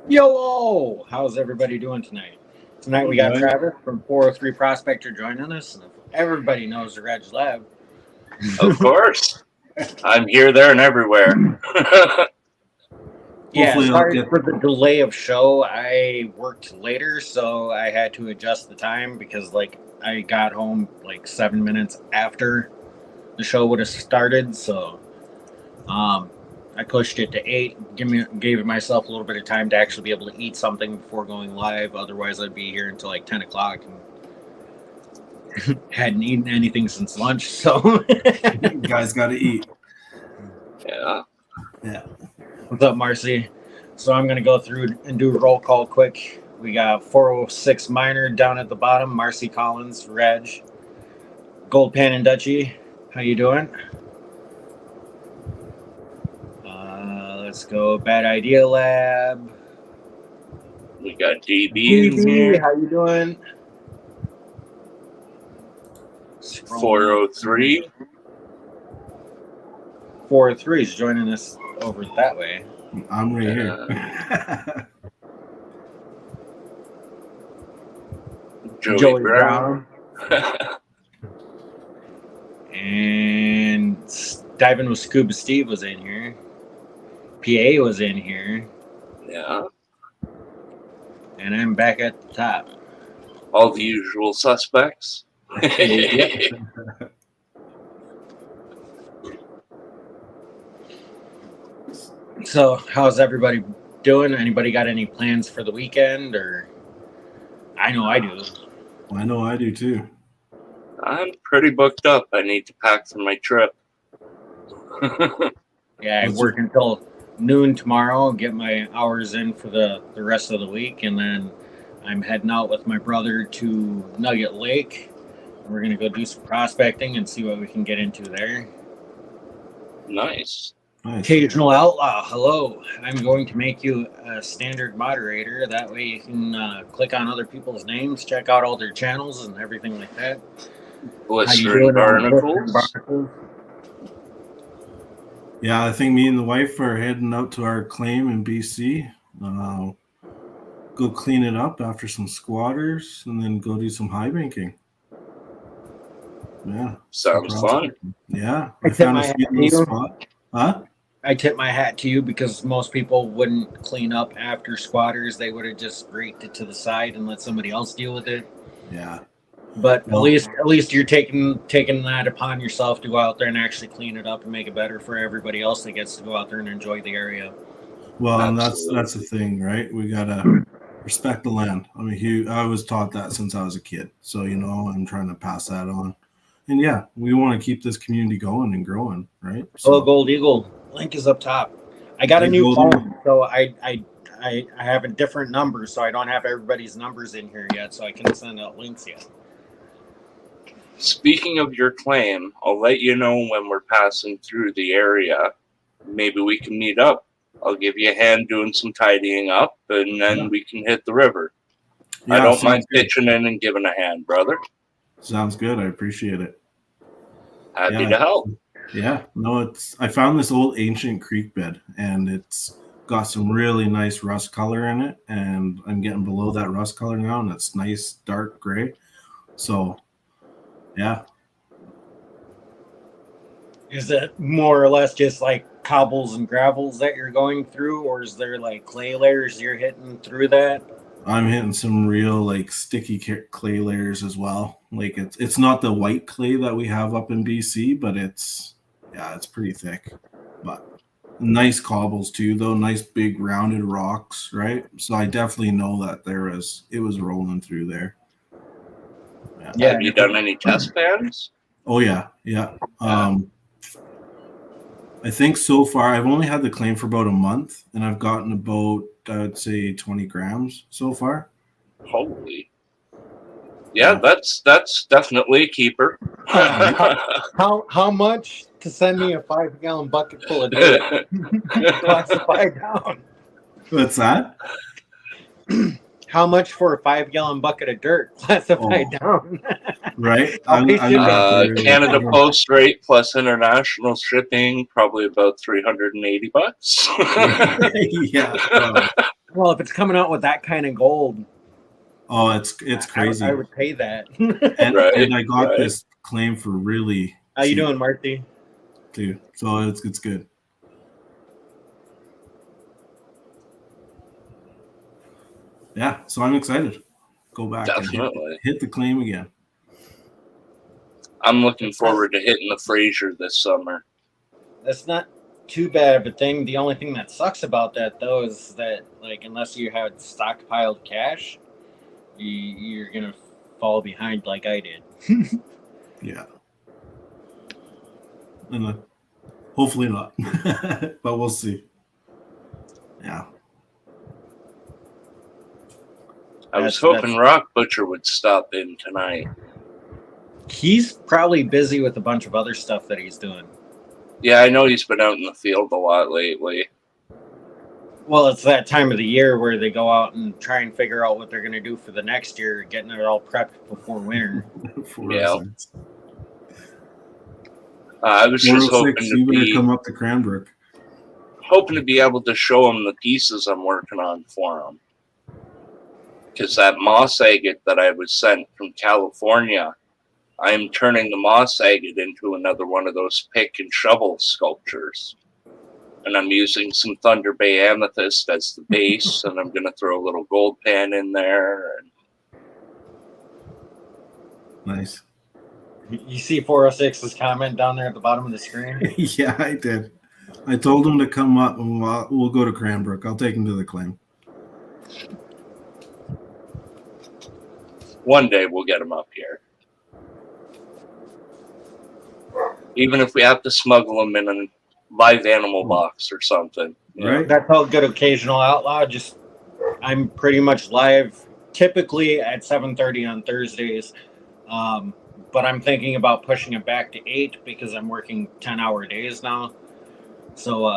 Yo, how's everybody doing tonight? Tonight we got Right. Travis from 403 Prospector joining us. And everybody knows the Reg Lab. Of course. I'm here, there, and everywhere. Yeah, Hopefully I'll sorry get- for the delay of show. I worked later, so I had to adjust the time because I got home 7 minutes after the show would have started. So I pushed it to 8, gave myself a little bit of time to actually be able to eat something before going live. Otherwise, I'd be here until 10 o'clock and hadn't eaten anything since lunch. So, You guys got to eat. Yeah. Yeah. what's up, Marcy? So, I'm going to go through and do a roll call quick. We got 406 Minor down at the bottom, Marcy Collins, Reg, Gold Pan and Dutchy. How you doing? Let's go Bad Idea Lab. We got DB in DB, here. how you doing? 403. 403 is joining us over that way. I'm right here. Joey Brown. And Diving with Scuba Steve was in here. PA was in here. Yeah. And I'm back at the top. All the usual suspects. So, how's everybody doing? Anybody got any plans for the weekend? Or I know I do. I know I do too. I'm pretty booked up. I need to pack for my trip. Yeah, I work until noon tomorrow, get my hours in for the rest of the week, and then I'm heading out with my brother to Nugget Lake. We're going to go do some prospecting and see what we can get into there. Nice. Occasional Outlaw, hello. I'm going to make you a standard moderator. That way you can click on other people's names, check out all their channels and everything like that. Blistering Barnacles. Yeah, I think me and the wife are heading out to our claim in BC. Go clean it up after some squatters and then go do some high banking. Yeah. Sounds fun. Yeah. I I found a tip sweet my hat to little you. spot. Huh? I tip my hat to you because most people wouldn't clean up after squatters. They would have just raked it to the side and let somebody else deal with it. Yeah. But Well- at least you're taking that upon yourself to go out there and actually clean it up and make it better for everybody else that gets to go out there and enjoy the area. Well, and Absolutely. that's the thing, right? We gotta respect the land. I mean, I was taught that since I was a kid, so I'm trying to pass that on. And yeah, we want to keep this community going and growing, right? Oh, Gold Eagle link is up top. I got a Hey, new Gold phone, Eagle. so I have a different number, so I don't have everybody's numbers in here yet, so I can send out links yet. Speaking of your claim, I'll let you know when we're passing through the area. Maybe we can meet up. I'll give you a hand doing some tidying up, and then we can hit the river. I Yeah, don't sounds mind good. pitching in and giving a hand, brother. Sounds good. I appreciate it. Happy Yeah. to help. Yeah, no, I found this old ancient creek bed, and it's got some really nice rust color in it, and I'm getting below that rust color now, and it's nice dark gray. So, yeah, Is it more or less just like cobbles and gravels that you're going through, or is there like clay layers you're hitting through that? I'm hitting some real sticky clay layers as well. It's not the white clay that we have up in BC, but it's pretty thick. But nice cobbles too, though. Nice big rounded rocks, right? So I definitely know that it was rolling through there. Yeah. Have you done any test bands? Oh yeah. I think so far I've only had the claim for about a month, and I've gotten about, I would say, 20 grams so far. Holy. Yeah, that's definitely a keeper. How much to send me a 5-gallon bucket full of dirt? Classified down. What's that? How much for a 5-gallon bucket of dirt? Classified down. Right? I'll pay shipping. Canada Post rate plus international shipping, probably about $380. Yeah. Well, if it's coming out with that kind of gold, Oh, it's crazy. I would pay that. and, Right, and I got right. this claim for really How you cheap, doing, Marty? too. So it's good. Yeah, so I'm excited. Go back and Definitely. hit the claim again. I'm looking forward to hitting the Fraser this summer. That's not too bad of a thing. The only thing that sucks about that, though, is that like unless you had stockpiled cash, you're gonna fall behind like I did. Yeah. And hopefully not, but we'll see. Yeah. I was hoping Rock Butcher would stop in tonight. He's probably busy with a bunch of other stuff that he's doing. Yeah, I know he's been out in the field a lot lately. Well, it's that time of the year where they go out and try and figure out what they're going to do for the next year, getting it all prepped before winter. Yeah. I was just hoping to be come up to Cranbrook. Hoping to be able to show him the pieces I'm working on for him. Because that moss agate that I was sent from California, I am turning the moss agate into another one of those pick and shovel sculptures. And I'm using some Thunder Bay amethyst as the base, and I'm going to throw a little gold pan in there. Nice. You see 406's comment down there at the bottom of the screen? Yeah, I did. I told him to come up, and we'll go to Cranbrook. I'll take him to the claim. One day we'll get him up here. Even if we have to smuggle him in a live animal box or something. Right. That's all good occasional outlaw. I'm pretty much live typically at 7:30 on Thursdays. But I'm thinking about pushing it back to 8 because I'm working 10-hour days now. So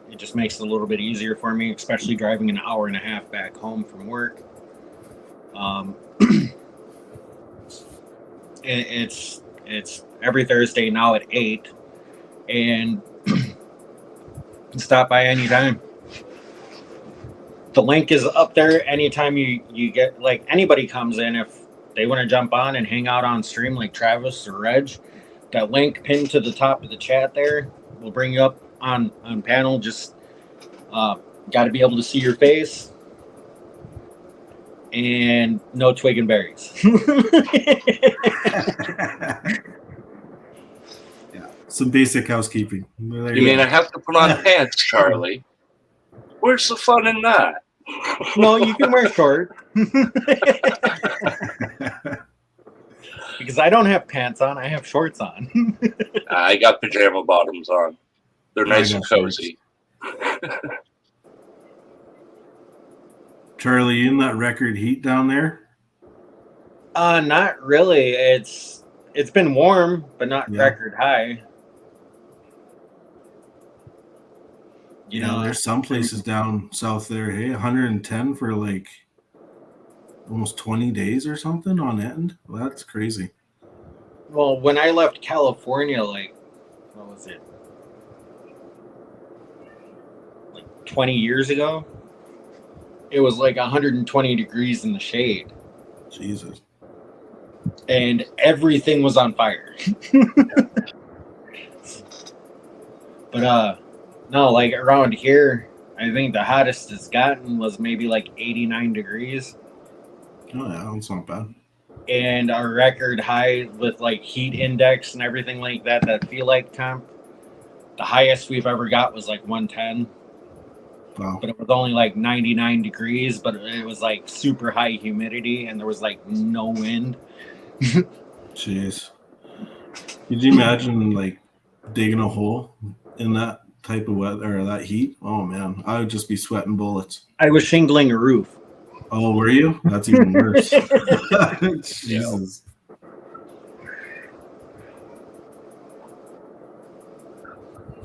it just makes it a little bit easier for me, especially driving an hour and a half back home from work. It's every Thursday now at 8, and stop by anytime. The link is up there anytime you get, like, anybody comes in, if they want to jump on and hang out on stream like Travis or Reg, that link pinned to the top of the chat there will bring you up on panel. Just got to be able to see your face and no twig and berries. Yeah, some basic housekeeping. There You mean go. I have to put on pants, Charlie? Where's the fun in that? No, you can wear shorts. Because I don't have pants on, I have shorts on. I got pajama bottoms on. They're nice and cozy. Charlie, you in that record heat down there? Not really. It's been warm, but not record high. You know, there's some places down south there, hey, 110 for like almost 20 days or something on end. Well, that's crazy. Well, when I left California, like, what was it? Like 20 years ago? It was like 120 degrees in the shade. Jesus. And everything was on fire. But no, like around here, I think the hottest it's gotten was maybe like 89 degrees. Oh yeah, that's not bad. And our record high with like heat index and everything like that feel like temp, the highest we've ever got was like 110. Wow. But it was only like 99 degrees, but it was like super high humidity and there was like no wind. Jeez. Could you imagine like digging a hole in that type of weather or that heat? Oh man, I would just be sweating bullets. I was shingling a roof. Oh, were you? That's even worse. Jesus.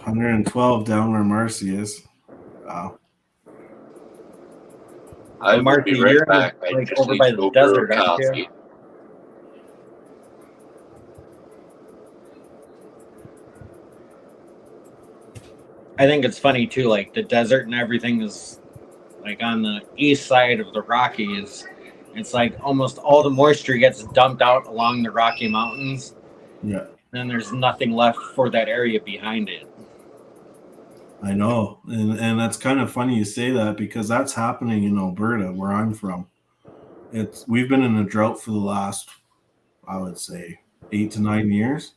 112 down where Marcy is. Wow. I will Marcy, be right you're back. I like just over need by to the go brew desert, a aren't you? coffee. I think it's funny too, like the desert and everything is like on the east side of the Rockies, it's like almost all the moisture gets dumped out along the Rocky Mountains. Yeah. Then there's nothing left for that area behind it. I know. And that's kind of funny you say that, because that's happening in Alberta, where I'm from. We've been in a drought for the last, I would say, 8 to 9 years.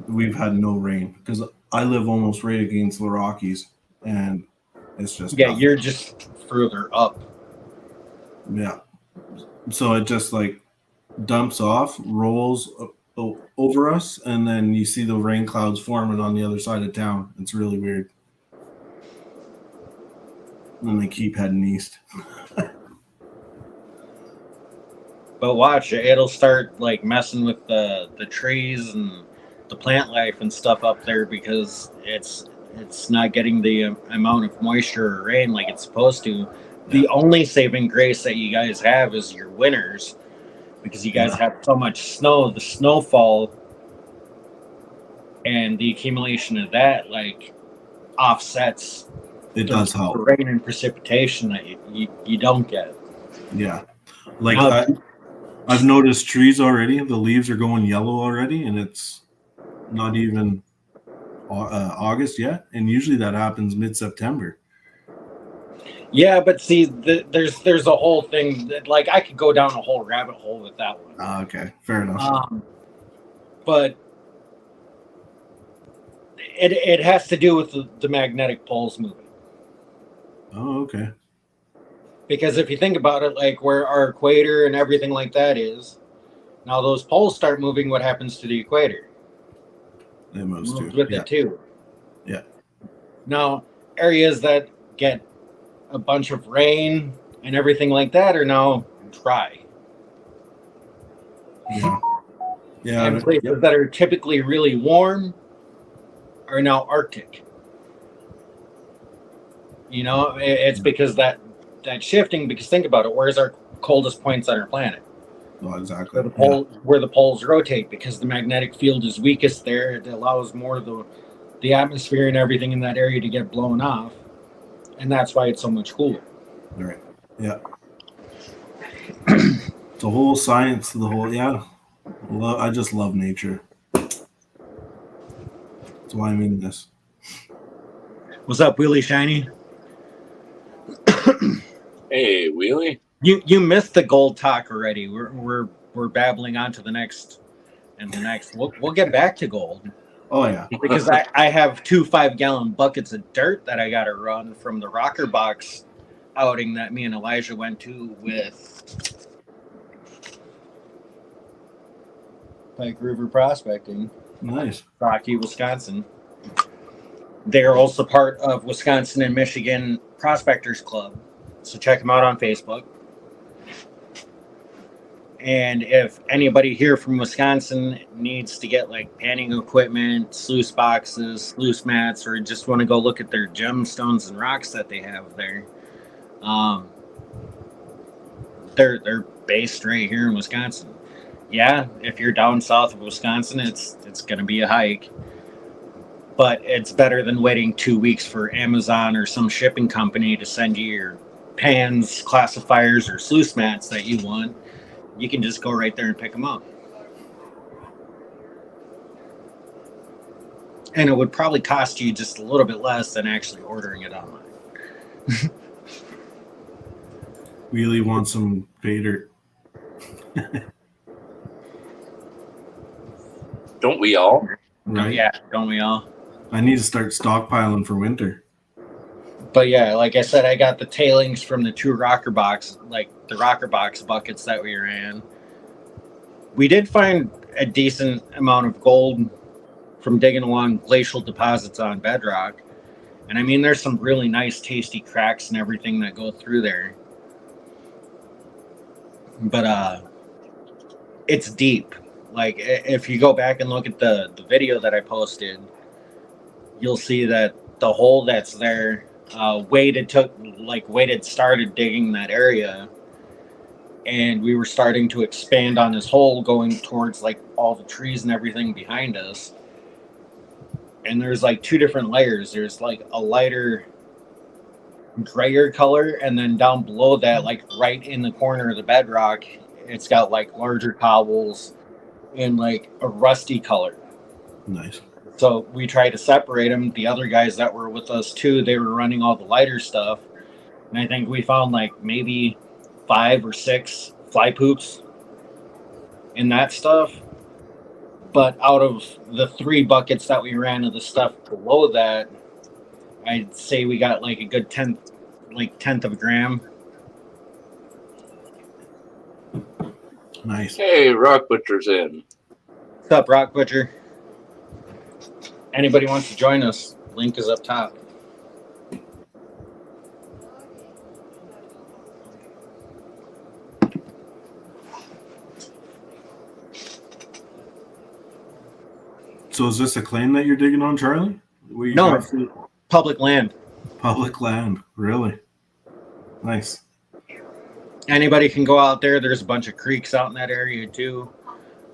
We've had no rain because I live almost right against the Rockies, and it's just Yeah, you're just further up. Yeah. So it just like dumps off, rolls over us, and then you see the rain clouds forming on the other side of town. It's really weird. And they keep heading east. But watch, it'll start like messing with the trees and the plant life and stuff up there, because it's not getting the amount of moisture or rain like it's supposed to. The only saving grace that you guys have is your winters, because you guys have so much snow. The snowfall and the accumulation of that like offsets It does help. the rain and precipitation that you don't get. Yeah. Like I've noticed trees already, the leaves are going yellow already, and it's not even August yet, and usually that happens mid-September. Yeah, but see, there's a whole thing that, like, I could go down a whole rabbit hole with that one. Okay, fair enough. But it has to do with the magnetic poles moving. Oh, okay. Because if you think about it, like where our equator and everything like that is, now those poles start moving, what happens to the equator? It moves too. With it too. Yeah. Now, areas that get a bunch of rain and everything like that are now dry. Yeah. Yeah. And places that are typically really warm are now Arctic. You know, it's because that shifting, because think about it, where's our coldest points on our planet? Well, exactly. Where the poles rotate, because the magnetic field is weakest there. It allows more of the atmosphere and everything in that area to get blown off. And that's why it's so much cooler. Right. Yeah. It's a whole science to the whole, yeah. I just love nature. That's why I'm in this. What's up, Wheelie Shiny? Hey, Wheelie. You missed the gold talk already. We're babbling on to the next and the next. We'll get back to gold. Oh yeah. Because I have 2 5-gallon buckets of dirt that I gotta run from the Rocker Box outing that me and Elijah went to with Pike River Prospecting. Nice. Rocky, Wisconsin. They're also part of Wisconsin and Michigan Prospectors Club. So check them out on Facebook. And if anybody here from Wisconsin needs to get like panning equipment, sluice boxes, sluice mats, or just want to go look at their gemstones and rocks that they have there, they're based right here in Wisconsin. Yeah, if you're down south of Wisconsin, it's going to be a hike. But it's better than waiting 2 weeks for Amazon or some shipping company to send you your pans, classifiers, or sluice mats that you want. You can just go right there and pick them up. And it would probably cost you just a little bit less than actually ordering it online. Wheelie wants some Vader. Don't we all? Right? Yeah, don't we all? I need to start stockpiling for winter. But yeah, like I said, I got the tailings from the 2 Rocker Box, like the Rocker Box buckets that we ran. We did find a decent amount of gold from digging along glacial deposits on bedrock. And I mean, there's some really nice, tasty cracks and everything that go through there. But it's deep. Like, if you go back and look at the video that I posted, you'll see that the hole that's there, Wade started digging that area, and we were starting to expand on this hole going towards like all the trees and everything behind us. And there's like 2 different layers. There's like a lighter grayer color, and then down below that, like right in the corner of the bedrock, it's got like larger cobbles in like a rusty color. Nice. So we tried to separate them. The other guys that were with us too, they were running all the lighter stuff, and I think we found like maybe 5 or 6 fly poops in that stuff. But out of the 3 buckets that we ran of the stuff below that, I'd say we got like a good tenth of a gram. Nice. Hey, Rock Butcher's in. What's up, Rock Butcher? Anybody wants to join us? Link is up top. So is this a claim that you're digging on, Charlie? Where you No. got the Public land. public land. Really? Nice. Anybody can go out there. There's a bunch of creeks out in that area too.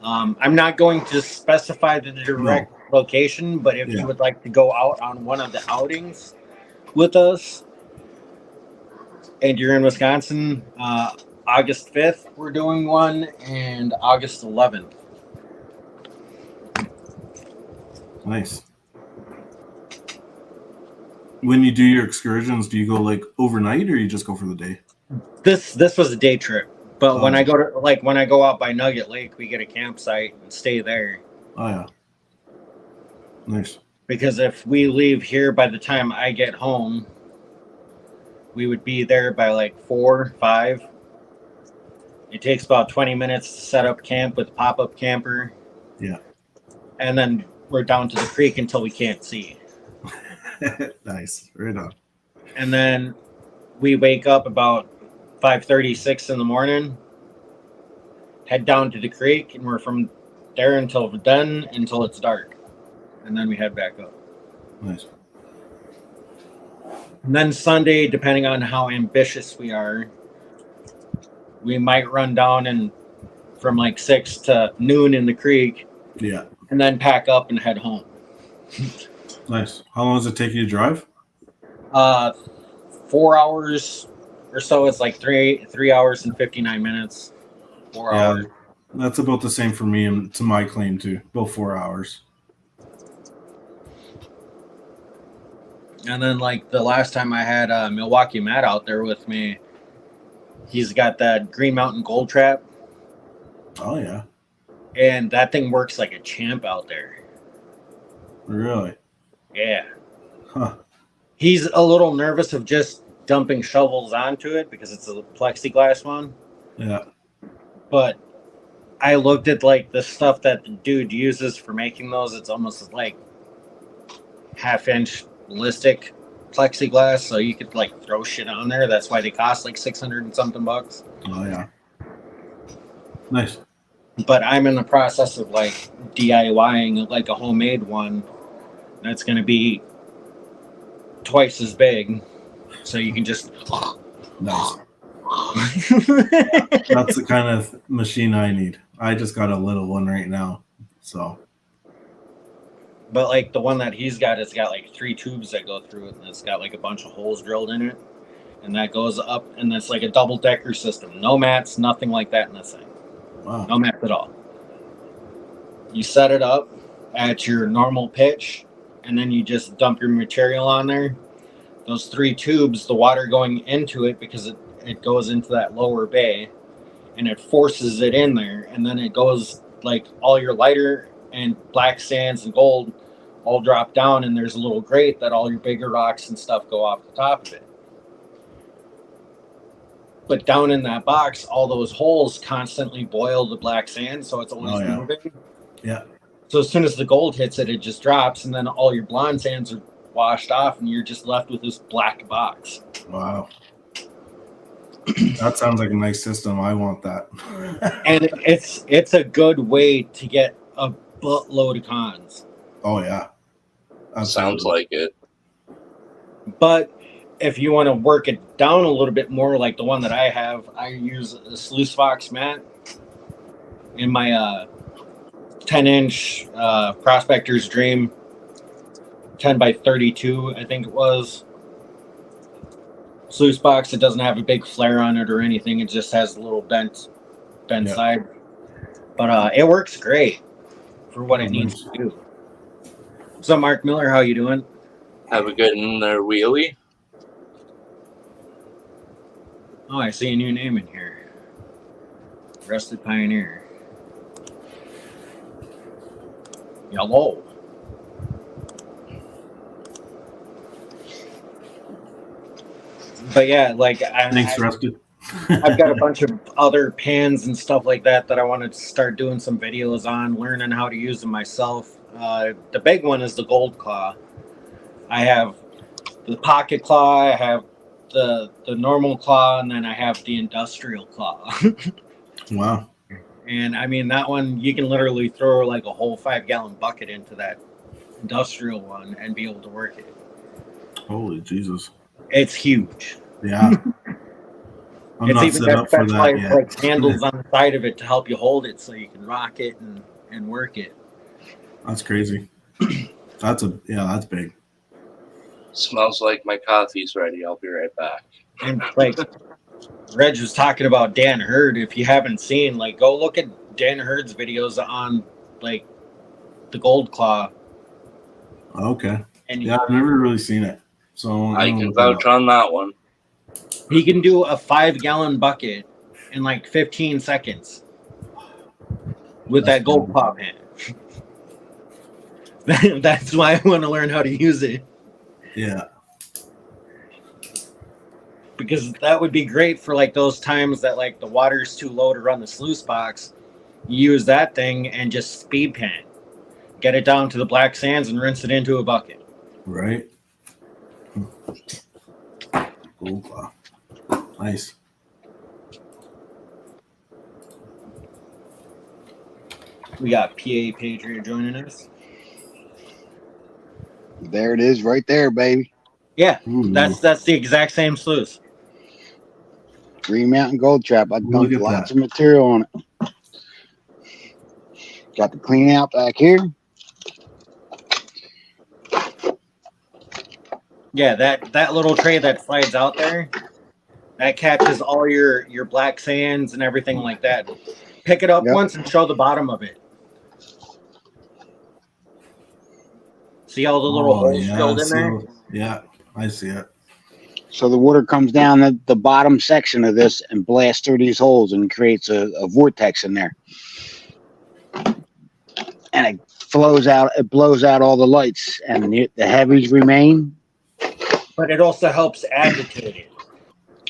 I'm not going to specify the direct location, but if Yeah. you would like to go out on one of the outings with us and you're in Wisconsin, August 5th, we're doing one, and August 11th. Nice. When you do your excursions, do you go like overnight or you just go for the day? This was a day trip, but when Oh. I go out by Nugget Lake, we get a campsite and stay there. Oh yeah. Nice. Because if we leave here by the time I get home, we would be there by like 4, 5. It takes about 20 minutes to set up camp with a pop-up camper. Yeah. And then we're down to the creek until we can't see. Nice. Right on. And then we wake up about 5:36 in the morning, head down to the creek, and we're from there until it's dark. And then we head back up. Nice. And then Sunday, depending on how ambitious we are, we might run down and from like 6 to noon in the creek, Yeah. and then pack up and head home. Nice. How long does it take you to drive? 4 hours or so. It's like 3 hours and 59 minutes. 4 Yeah. hours. That's about the same for me and to my claim too. About 4 hours. And then like the last time I had Milwaukee Matt out there with me, he's got that Green Mountain Gold Trap, Oh yeah. and that thing works like a champ out there. Really? Yeah. Huh. He's a little nervous of just dumping shovels onto it because it's a plexiglass one. Yeah. But I looked at like the stuff that the dude uses for making those. It's almost like 1/2-inch ballistic plexiglass, so you could like throw shit on there. That's why they cost like 600 and something bucks. Oh yeah. Nice. But I'm in the process of like DIYing like a homemade one that's going to be twice as big, so you can just Nice. That's the kind of machine I need. I just got a little one right now. So But like the one that he's got, it's got like 3 tubes that go through it, and it's got like a bunch of holes drilled in it, and that goes up, and it's like a double-decker system. No mats, nothing like that in this thing. wow. No mats at all. You set it up at your normal pitch, and then you just dump your material on there. Those 3 tubes, the water going into it, because it goes into that lower bay, and it forces it in there, and then it goes like all your lighter and black sands and gold all drop down, and there's a little grate that all your bigger rocks and stuff go off the top of it. But down in that box, all those holes constantly boil the black sand, so it's always moving. Yeah. So as soon as the gold hits it, it just drops, and then all your blonde sands are washed off, and you're just left with this black box. Wow. That sounds like a nice system. I want that. And it's a good way to get a buttload of cons. Oh yeah. Sounds like it. But if you want to work it down a little bit more, like the one that I have, I use a Sluice Fox mat in my 10-inch Prospector's Dream 10 by 32, I think it was. sluice box. It doesn't have a big flare on it or anything. It just has a little bent Yeah. side. But it works great for what Oh, it needs nice. to do. So, Mark Miller, how you doing? Have a good in their wheelie. Oh, I see a new name in here. Rusted Pioneer. Yellow. But yeah, like Thanks, Rusted. I've got a bunch of other pans and stuff like that I wanted to start doing some videos on, learning how to use them myself. The big one is the Gold Claw. I have the Pocket Claw, I have the normal claw, and then I have the Industrial Claw. Wow. And I mean, that one, you can literally throw like a whole 5-gallon bucket into that Industrial one and be able to work it. Holy Jesus. It's huge. Yeah. I'm It's not even set got up for that specialized yet. like handles on the side of it to help you hold it so you can rock it and work it. That's crazy. That's big. Smells like my coffee's ready. I'll be right back. And like Reg was talking about Dan Hurd. If you haven't seen, like, go look at Dan Hurd's videos on like the Gold Claw. Okay. And Yeah, I've never really seen it. So I can vouch on that one. he can do a 5-gallon bucket in like 15 seconds with That's that Gold cool. Claw pan. That's why I want to learn how to use it. Yeah. Because that would be great for like those times that like the water's too low to run the sluice box. You use that thing and just speed pan. Get it down to the black sands and rinse it into a bucket. Right. Gold Claw. Nice. We got PA Patriot joining us. There it is, right there, baby. Yeah, Ooh, that's the exact same sluice. Green Mountain Gold Trap. I Look dumped at lots that. of material on it. Got the clean out back here. Yeah, that little tray that slides out there, that catches all your black sands and everything like that. Pick it up Yep. once and show the bottom of it. See all the little holes filled in there? Yeah, I see it. So the water comes down the bottom section of this and blasts through these holes and creates a vortex in there. And it flows out. It blows out all the lights, and the heavies remain. But it also helps agitate it.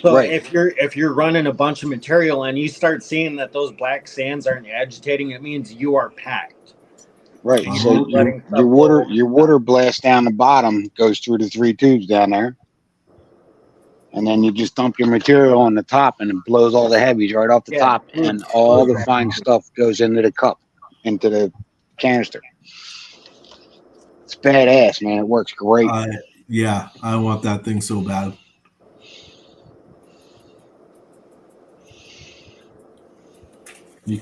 So Right. if you're running a bunch of material and you start seeing that those black sands aren't agitating, it means you are packed. Right. And So you're letting stuff your water blast down the bottom goes through the 3 tubes down there. And then you just dump your material on the top and it blows all the heavies right off the Yeah. top. And all the fine stuff goes into the cup, into the canister. It's badass, man. It works great. Yeah, I want that thing so bad.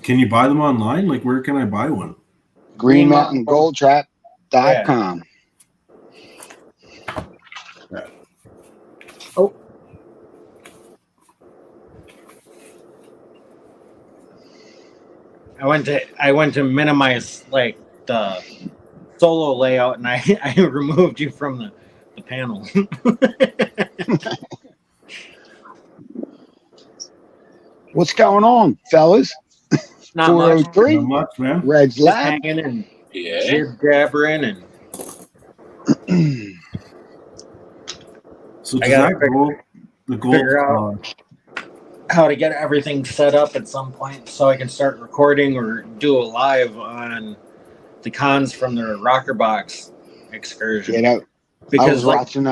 Can you buy them online? Like, where can I buy one? GreenMountainGoldTrap.com. Oh. I went to minimize like the solo layout and I removed you from the panel. What's going on, fellas? Not much. 403, Not much, man. Red's Just Lab. hanging and Yeah. jib jabbering and So I does gotta that gold, the gold, figure out how to get everything set up at some point so I can start recording or do a live on the cons from the Rocker Box excursion. Yeah, I Because was like watching.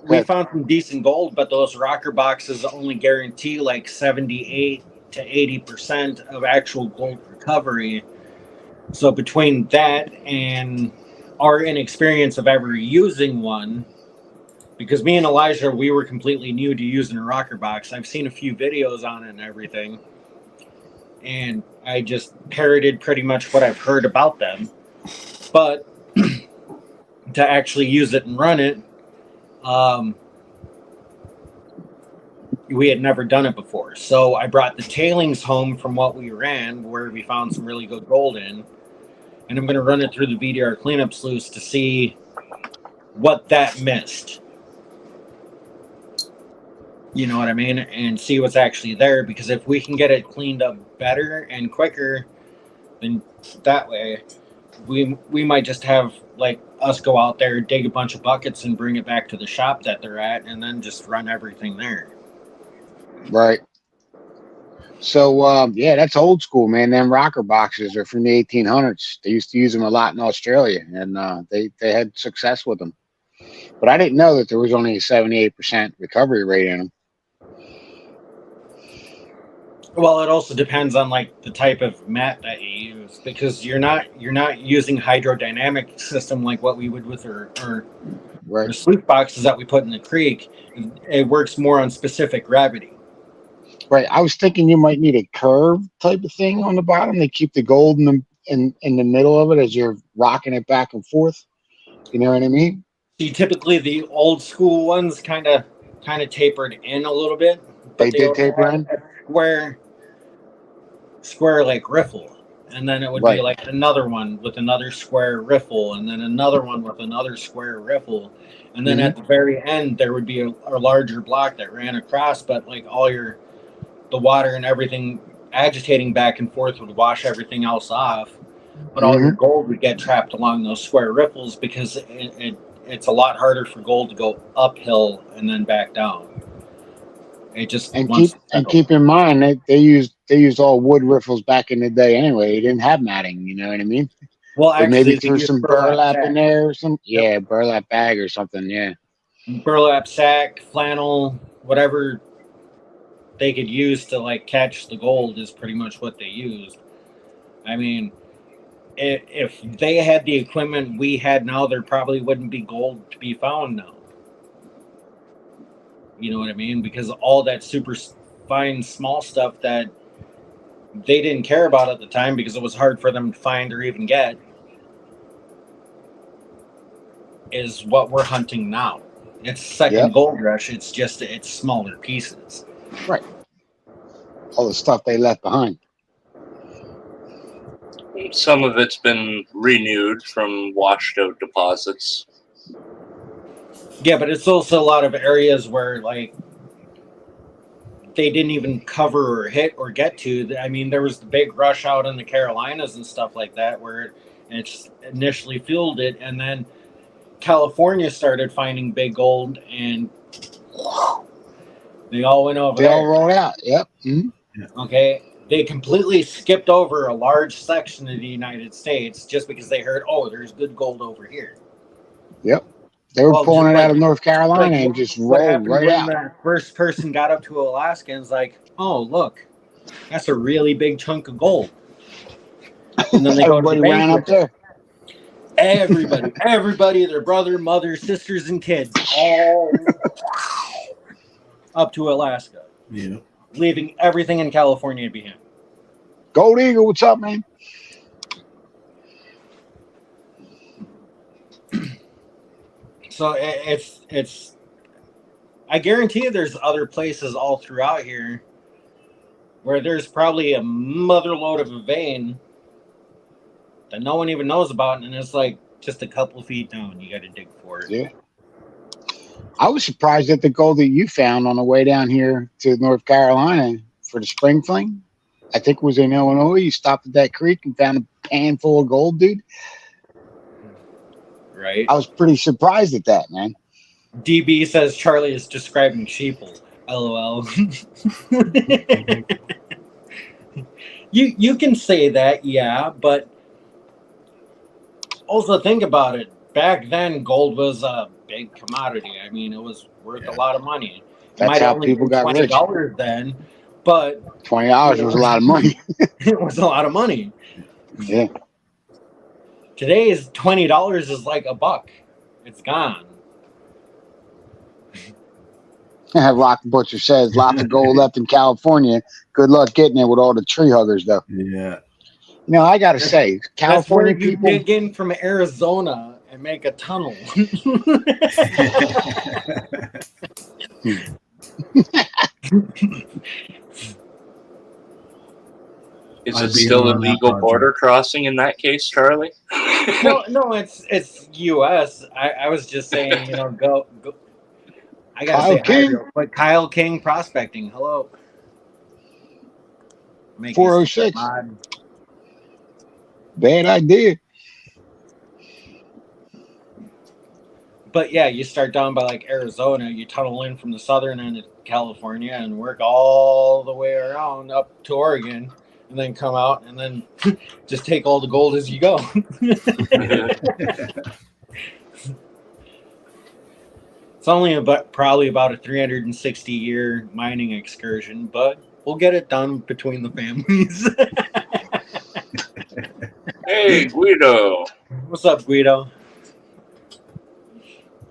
we found some decent gold, but those Rocker Boxes only guarantee like 78 to 80% of actual gold recovery. So between that and our inexperience of ever using one, because me and Elijah, we were completely new to using a Rocker Box. I've seen a few videos on it and everything, and I just parroted pretty much what I've heard about them. But to actually use it and run it, we had never done it before. So I brought the tailings home from what we ran, where we found some really good gold in, and I'm going to run it through the VDR cleanup sluice to see what that missed. You know what I mean? And see what's actually there, because if we can get it cleaned up better and quicker, then that way we might just have like us go out there, dig a bunch of buckets and bring it back to the shop that they're at, and then just run everything there. Right. So, yeah, that's old school, man. Them rocker boxes are from the 1800s. They used to use them a lot in Australia, and they had success with them. But I didn't know that there was only a 78% recovery rate in them. Well, it also depends on like the type of mat that you use, because you're not using hydrodynamic system like what we would with our Right. sluice boxes that we put in the creek. It works more on specific gravity. Right. I was thinking you might need a curve type of thing on the bottom to keep the gold in the middle of it as you're rocking it back and forth. You know what I mean? See, typically the old school ones kind of tapered in a little bit. They did taper in? Square like riffle, and then it would Right. be like another one with another square riffle, and then another one with another square riffle, and then at the very end there would be a larger block that ran across, but like all the water and everything agitating back and forth would wash everything else off, but all your gold would get trapped along those square riffles, because it's a lot harder for gold to go uphill and then back down. It just keep in mind that they used all wood riffles back in the day anyway. They didn't have matting, you know what I mean? Well, Or actually, maybe threw some burlap sack in there or something. Yeah, burlap bag or something. Yeah, burlap sack, flannel, whatever they could use to like catch the gold is pretty much what they used. I mean, if they had the equipment we had now, there probably wouldn't be gold to be found now. You know what I mean? Because all that super fine small stuff that they didn't care about at the time because it was hard for them to find or even get is what we're hunting now. It's second gold rush. It's just it's smaller pieces. Right. All the stuff they left behind. Some of it's been renewed from washed out deposits. Yeah, but it's also a lot of areas where like they didn't even cover or hit or get to. I mean, there was the big rush out in the Carolinas and stuff like that where it's initially fueled it, and then California started finding big gold, and they all went over. They all rolled out. Yep. Mm-hmm. Okay. They completely skipped over a large section of the United States just because they heard, oh, there's good gold over here. Yep. They were pulling it out of North Carolina and just rolled right out. The first person got up to Alaska and was like, oh, look, that's a really big chunk of gold. And then they Everybody ran up there. Everybody, their brother, mother, sisters, and kids, all up to Alaska. Yeah. Leaving everything in California behind. Gold Eagle, what's up, man? So it's I guarantee you there's other places all throughout here where there's probably a mother load of a vein that no one even knows about, and it's like just a couple feet down. You got to dig for it. Yeah. I was surprised at the gold that you found on the way down here to North Carolina for the spring fling. I think it was in Illinois. You stopped at that creek and found a pan full of gold, dude. Right. I was pretty surprised at that, man. DB says Charlie is describing sheeple. LOL. You can say that, yeah, but also think about it. Back then, gold was a big commodity. I mean, it was worth a lot of money. That's how people got rich. $20 then, but $20 was a lot of money. It was a lot of money. Yeah. Today's $20 is like $1. It's gone. Rock Butcher says lots of gold left in California. Good luck getting it with all the tree huggers, though. Yeah. You know, I got to say, California people dig in from Arizona and make a tunnel. Is I'd it be still on a that legal project. border crossing in that case, Charlie? No, it's U.S. I was just saying, go. I gotta Kyle say hi King. real quick. Kyle King Prospecting. Hello. Make 406. mod. Bad idea. But yeah, you start down by like Arizona, you tunnel in from the southern end of California and work all the way around up to Oregon, and then come out and then just take all the gold as you go. It's only probably about a 360-year mining excursion, but we'll get it done between the families. Hey, Guido. What's up, Guido?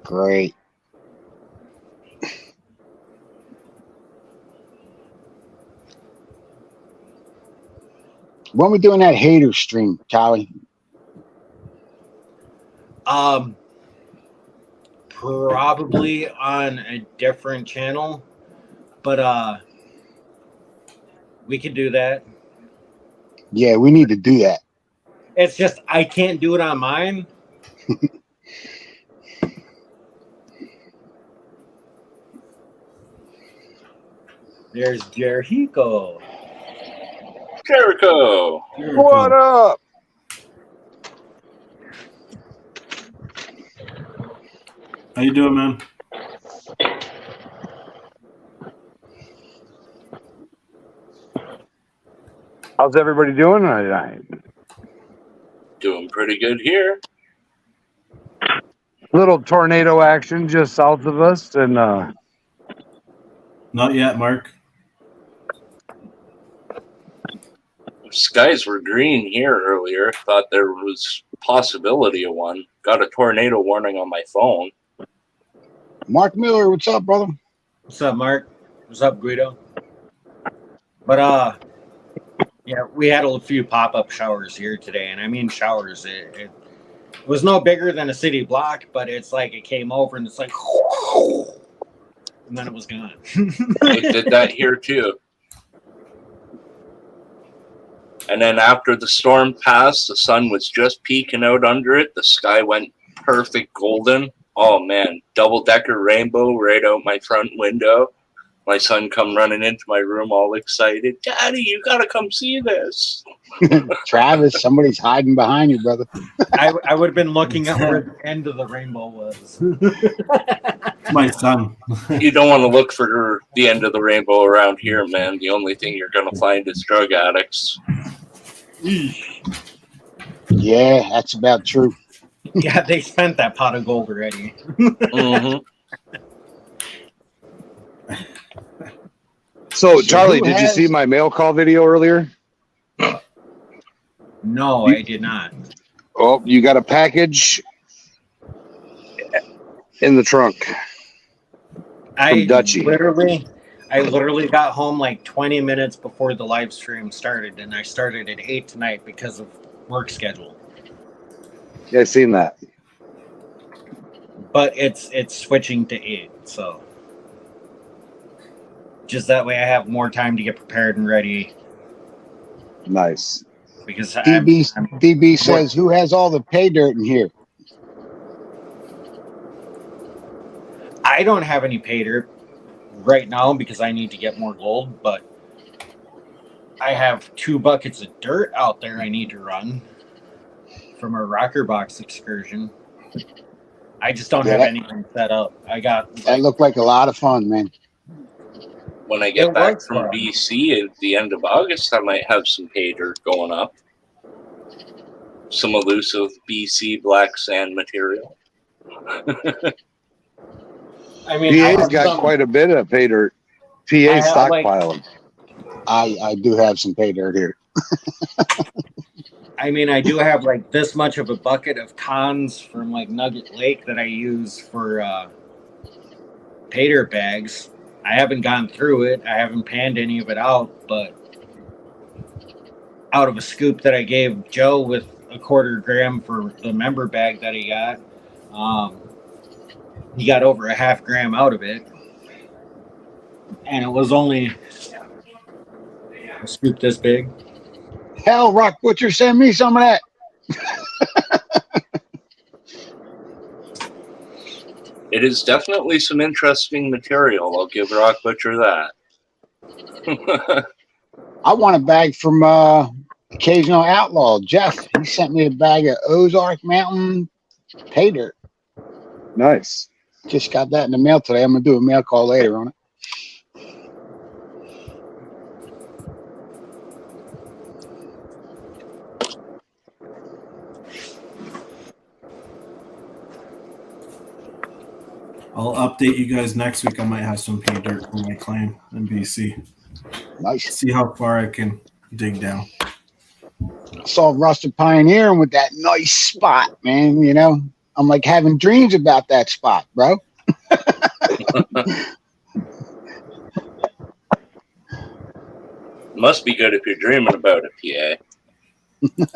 Great. When we doing that hater stream, Charlie? Probably on a different channel, but we could do that. Yeah, we need to do that. It's just I can't do it on mine. There's Jericho. Jericho. What up? How you doing, man? How's everybody doing? Doing pretty good here. Little tornado action just south of us, and Not yet, Mark. Skies were green here earlier. Thought there was possibility of one. Got a tornado warning on my phone. Mark Miller, what's up, brother? What's up, Mark? What's up, Guido? But yeah, we had a few pop-up showers here today, and I mean showers. It was no bigger than a city block, but it's like it came over and it's like, and then it was gone. They did that here too. And then after the storm passed, the sun was just peeking out under it. The sky went perfect golden. Oh man, double-decker rainbow right out my front window. My son come running into my room all excited. Daddy, you gotta come see this. Travis, somebody's hiding behind you, brother. I would have been looking at where the end of the rainbow was. My son. You don't want to look for the end of the rainbow around here, man. The only thing you're gonna find is drug addicts. Yeah, that's about true. Yeah, they spent that pot of gold already. Mm-hmm. so Charlie, who did you has- see my mail call video earlier? No, I did not. Oh, you got a package in the trunk. I Dutchie. literally got home like 20 minutes before the live stream started, and I started at 8 tonight because of work schedule. Yeah, I seen that. But it's switching to 8, so just that way I have more time to get prepared and ready. Nice. Because DB says, who has all the pay dirt in here? I don't have any pay dirt right now because I need to get more gold, but I have 2 buckets of dirt out there I need to run from a rocker box excursion. I just don't have anything set up. I got That looked like a lot of fun, man. When I get It back was from fun. BC at the end of August, I might have some pay dirt going up. Some elusive BC black sand material. I mean, I PA's have got some- quite a bit of pay dirt. PA have, stockpiling. I do have some pay dirt here. I mean, I do have like this much of a bucket of cons from like Nugget Lake that I use for pay dirt bags. I haven't gone through it. I haven't panned any of it out, but out of a scoop that I gave Joe with a 1/4 gram for the member bag that he got over a 1/2 gram out of it. And it was only a scoop this big. Hell, Rock Butcher, send me some of that. It is definitely some interesting material. I'll give Rock Butcher that. I want a bag from Occasional Outlaw. Jeff, he sent me a bag of Ozark Mountain pay dirt. Nice. Just got that in the mail today. I'm going to do a mail call later on it. I'll update you guys next week. I might have some pay dirt for my claim in BC. Nice. See how far I can dig down. I saw Rusted Pioneering with that nice spot, man. You know, I'm like having dreams about that spot, bro. Must be good if you're dreaming about it, PA.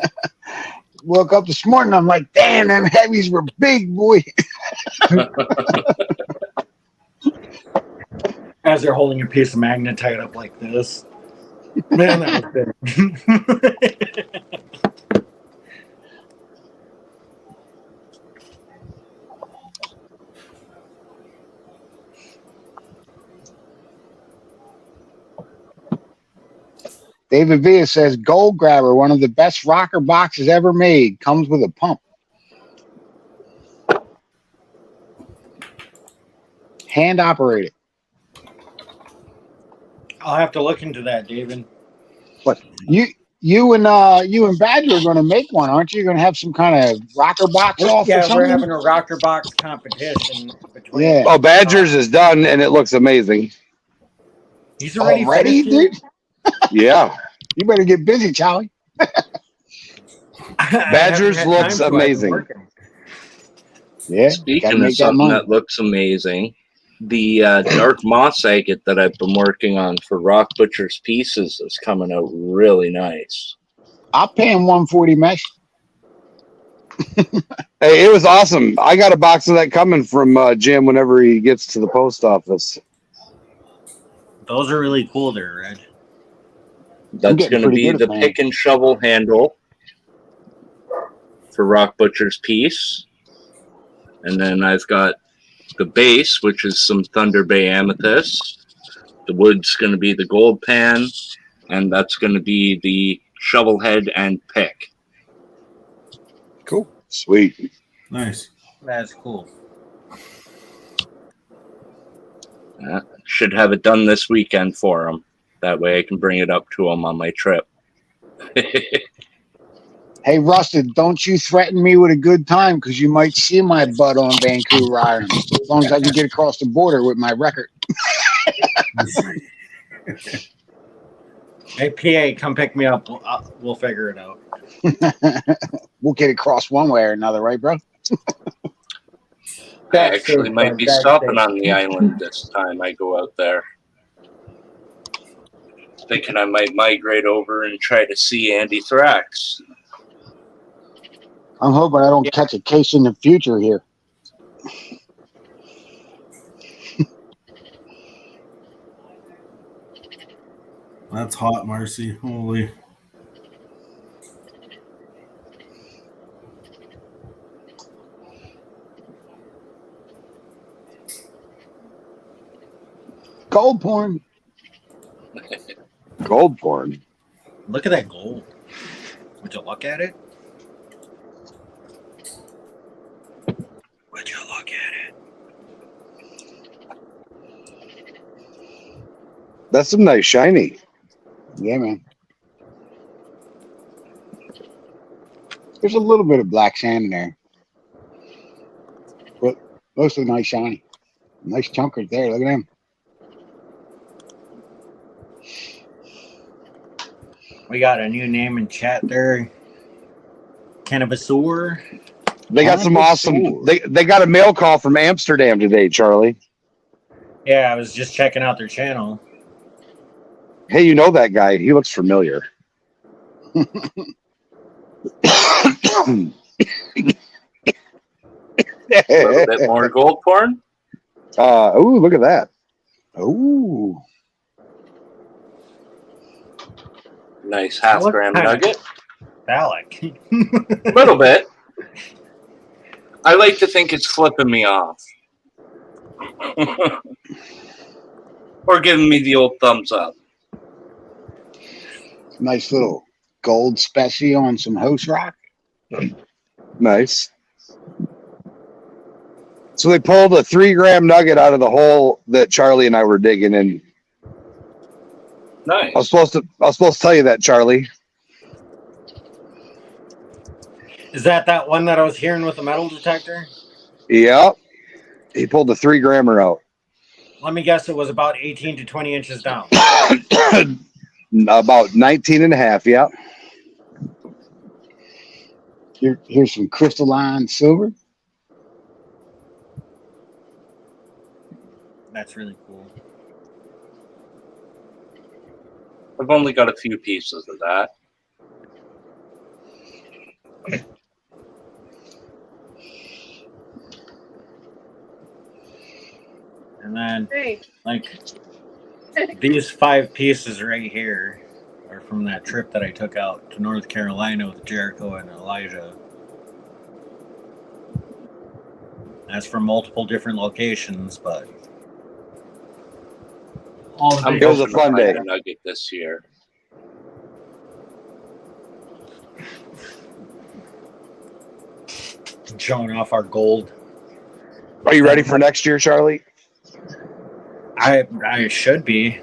Woke up this morning, I'm like, damn, them heavies were big, boy. As they're holding a piece of magnetite up like this. Man, that was big. David Villa says, Gold Grabber, one of the best rocker boxes ever made. Comes with a pump. Hand operated. I'll have to look into that, David. What you and Badger are going to make one, aren't you? You're going to have some kind of rocker box off or Yeah, something? we're having a rocker box competition between. Yeah. Oh, Badgers is done and it looks amazing. He's already Already, finished it? dude? Yeah. You better get busy, Charlie. Badgers looks amazing. Yeah. Speaking gotta of make that something money. that looks amazing, the dark moss agate that I've been working on for Rock Butcher's pieces is coming out really nice. I'll pay him 140 mesh. Hey, it was awesome. I got a box of that coming from Jim whenever he gets to the post office. Those are really cool there, Red. That's getting going to pretty be good the at that. pick and shovel handle for Rock Butcher's piece. And then I've got the base, which is some Thunder Bay amethyst. The wood's going to be the gold pan, and that's going to be the shovel head and pick. Cool. Sweet. Nice. That's cool. Should have it done this weekend for him. That way I can bring it up to him on my trip. Hey, Rusted, don't you threaten me with a good time because you might see my butt on Vancouver Island. As long as I can get across the border with my record. Hey, PA, come pick me up. We'll figure it out. We'll get across one way or another, right, bro? I actually might be stopping on the island this time I go out there. Thinking I might migrate over and try to see Andy Thrax. I'm hoping I don't catch a case in the future here. That's hot, Marcy. Holy. Gold porn. Gold porn. Look at that gold. Would you look at it? Would you look at it? That's some nice shiny. Yeah, man. There's a little bit of black sand in there. But mostly nice shiny. Nice chunkers there. Look at them. We got a new name in chat there. Cannabisor. They got some awesome. They got a mail call from Amsterdam today, Charlie. Yeah, I was just checking out their channel. Hey, you know that guy? He looks familiar. A little bit more gold porn. Oh, look at that. Oh, Nice half What gram kind of- nugget. Phallic. A little bit. I like to think it's flipping me off. Or giving me the old thumbs up. nice little gold specie on some host rock. Nice. So they pulled a 3 gram nugget out of the hole that Charlie and I were digging in. Nice. I was supposed to tell you that, Charlie. Is that one that I was hearing with the metal detector? Yep. He pulled the 3 grammer out. Let me guess, it was about 18 to 20 inches down. About 19 and a half, yeah. Here's some crystalline silver. That's really cool. I've only got a few pieces of that. And then, Hey. like, these 5 pieces right here are from that trip that I took out to North Carolina with Jericho and Elijah. That's from multiple different locations, but all I'm It was a hoping to fun find day. a nugget this year. showing off our gold. Are you ready for next year, Charlie? I should be.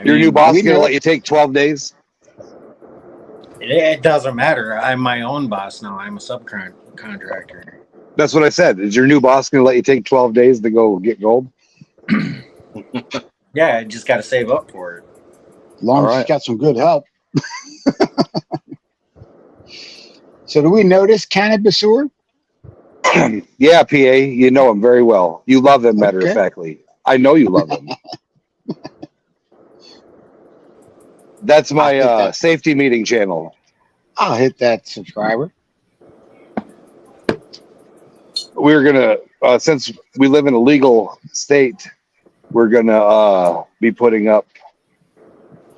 Your new boss is going to let you take 12 days? It doesn't matter. I'm my own boss now. I'm a subcontractor. That's what I said. Is your new boss going to let you take 12 days to go get gold? Yeah, I just got to save up for it. As long All as right. he's got some good help. So do we notice Cannabisur? Yeah, PA, you know him very well. You love him, matter of Okay. factly. I know you love him. That's I'll my hit that. safety meeting channel. I'll hit that subscriber. We're gonna, since we live in a legal state, we're gonna be putting up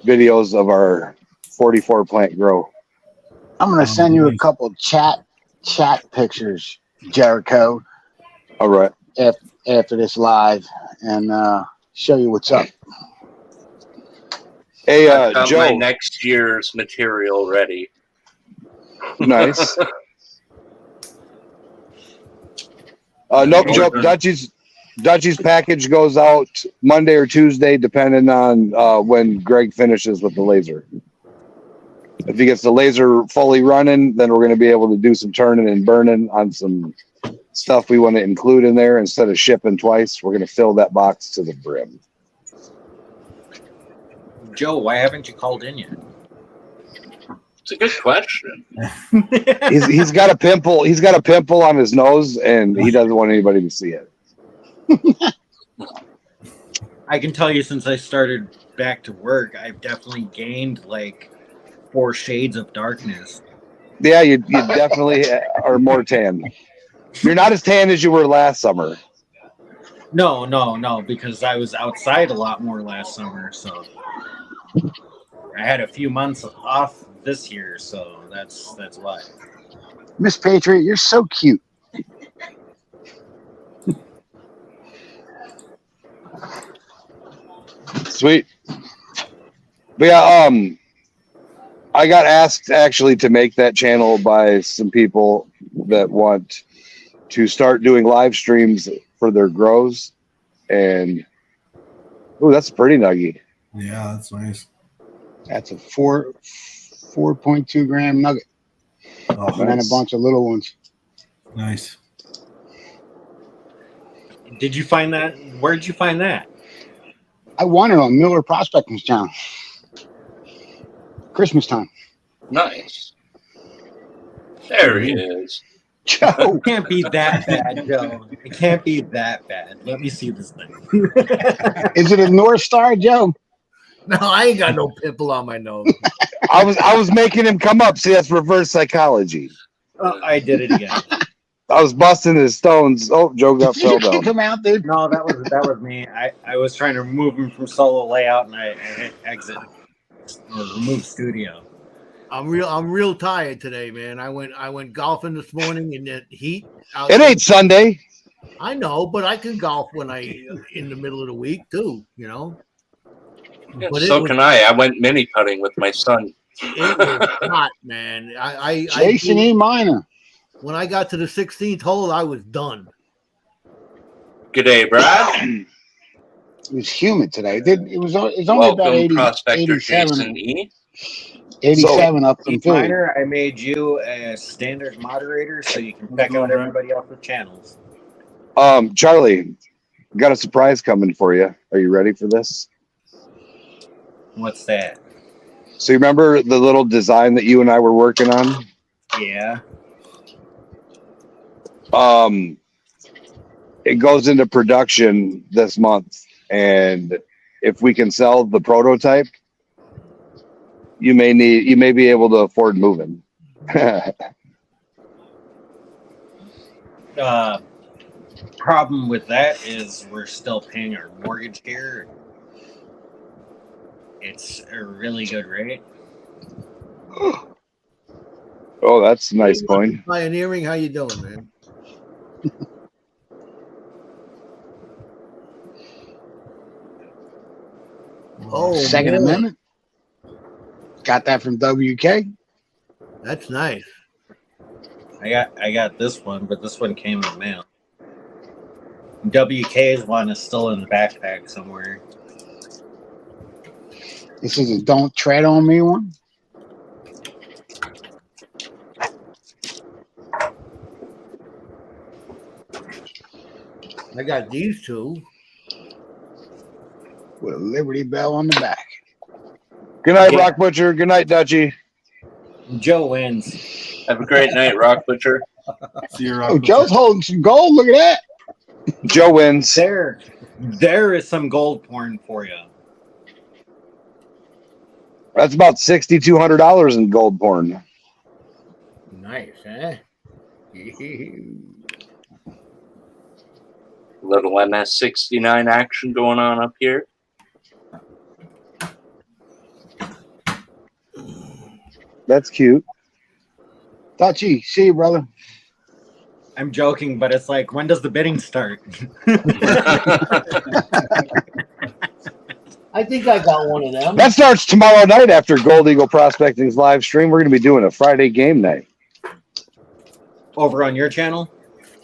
videos of our 44 plant grow. I'm gonna send you a nice. couple chat pictures, Jericho, All right. after this live, and show you what's up. Hey, I've got my Joe. next year's material ready. Nice. Nope, Joe. Dutchie's package goes out Monday or Tuesday, depending on when Greg finishes with the laser. If he gets the laser fully running, then we're going to be able to do some turning and burning on some stuff we want to include in there. Instead of shipping twice, we're going to fill that box to the brim. Joe, why haven't you called in yet? It's a good question. He's got a pimple. He's got a pimple on his nose, and he doesn't want anybody to see it. I can tell you, since I started back to work, I've definitely gained like 4 shades of darkness. Yeah, you definitely are more tan. You're not as tan as you were last summer. No, because I was outside a lot more last summer, so I had a few months off this year, so that's why. Miss Patriot, you're so cute. Sweet. But yeah, I got asked actually to make that channel by some people that want to start doing live streams for their grows. And oh, that's pretty nuggy. Yeah, that's nice. That's a 4.2 gram nugget, Oh, and then a Nice. bunch of little ones. nice. Did you find that? Where did you find that? I won it on Miller Prospecting's channel. Christmas time. Nice. There he is. Joe, It can't be that bad, Joe. It can't be that bad. Let me see this thing. is it a North Star, Joe? No, I ain't got no pimple on my nose. I was making him come up. See, that's reverse psychology. I did it again. I was busting his stones. Oh, Joe got Did you fell kick down. him out, dude? No, that was me. I was trying to remove him from solo layout, and I hit exit or remove studio. I'm real tired today, man. I went golfing this morning in the heat. Out It there. ain't Sunday. I know, but I can golf when I in the middle of the week too. You know. Yeah, But so can I. I went mini putting with my son. It was hot, man. Jason E. Minor. When I got to the 16th hole, I was done. G'day, Brad. It was humid today. It was only about Welcome, 80, Prospector 87, Jason E. 87 up in Philly. Minor, I made you a standard moderator so you can check out everybody else's channels. Charlie, got a surprise coming for you. Are you ready for this? What's that? So you remember the little design that you and I were working on? Yeah. It goes into production this month, and if we can sell the prototype, you may be able to afford moving. Problem with that is we're still paying our mortgage here. It's a really good rate. Oh, that's a nice coin. Pioneering, how you doing, man? Oh, Second man. Amendment. Got that from WK. That's nice. I got this one, but this one came in the mail. WK's one is still in the backpack somewhere. This is a "Don't Tread on Me" one. I got these two. With a Liberty Bell on the back. Good night, Yeah. Rock Butcher. Good night, Dutchy. Joe wins. Have a great night, Rock Butcher. See you, Oh, Joe's holding some gold. Look at that. Joe wins. There is some gold porn for you. That's about $6,200 in gold porn. Nice, eh? Little MS-69 action going on up here. That's cute. Dutchy, see you, brother. I'm joking, but it's like, when does the bidding start? I think I got one of them. That starts tomorrow night after Gold Eagle Prospecting's live stream. We're going to be doing a Friday game night. Over on your channel?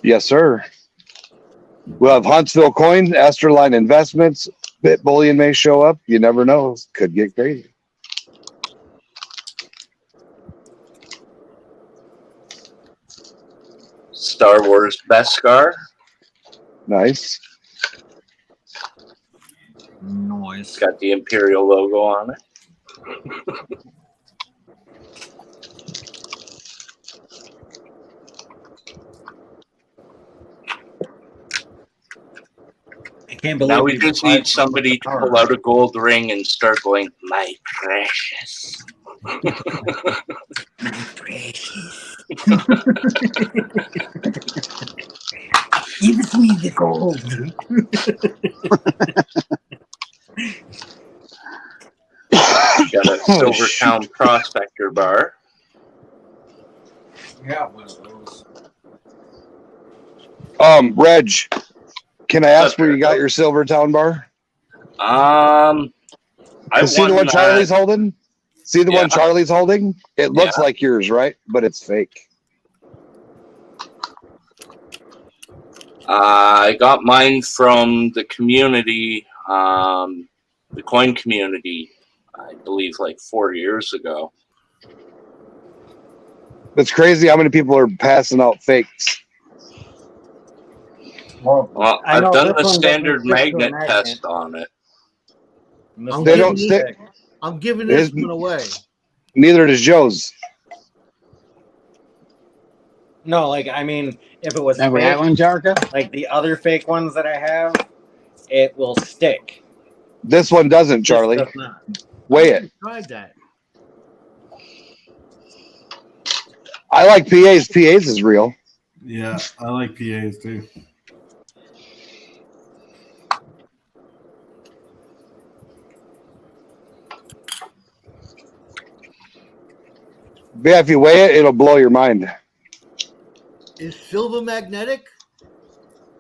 Yes, sir. We'll have Huntsville Coins, Esterline Investments. Bit Bullion may show up. You never know. Could get crazy. Star Wars Beskar. Nice. Noise. It's got the Imperial logo on it. I can't believe Now we just need somebody to pull out a gold ring and start going, my precious. My precious. Give me the gold. Got a Silvertown Prospector bar. Yeah, one of those. Reg, can I ask where you got your Silvertown bar? I See the one Charlie's holding? See the Yeah. one Charlie's holding? It looks Yeah. like yours, right? But it's fake. I got mine from the community, the coin community, I believe like 4 years ago. It's crazy how many people are passing out fakes. Well, Well, I I've know done this the one standard doesn't stick to a magnet magnet. test on it. They don't stick. I'm giving this Isn't- one away. Neither does Joe's. No, like, I mean, if it was Remember fake, that one, Jarka? like the other fake ones that I have, it will stick. This one doesn't, This Charlie. does not. Weigh it. Tried that. I like PA's. PA's is real. Yeah, I like PAs too. Yeah, if you weigh it, it'll blow your mind. Is silver magnetic?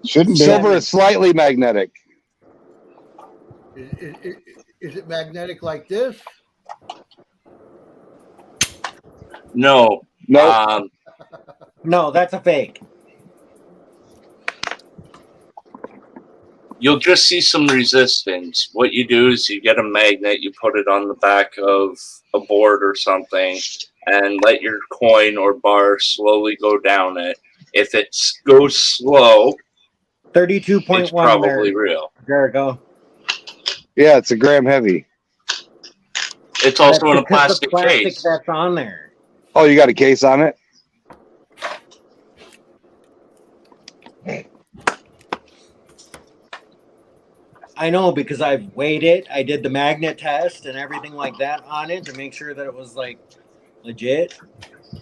Shouldn't be. Silver is slightly magnetic. Is it magnetic like this? No. No, No, that's a fake. You'll just see some resistance. What you do is you get a magnet, you put it on the back of a board or something, and let your coin or bar slowly go down it. If it goes slow, 32.1 it's probably there. real. There we go. yeah, it's a gram heavy. It's also in a because the plastic case. that's on there. Oh, you got a case on it? I know because I've weighed it. I did the magnet test and everything like that on it to make sure that it was like legit.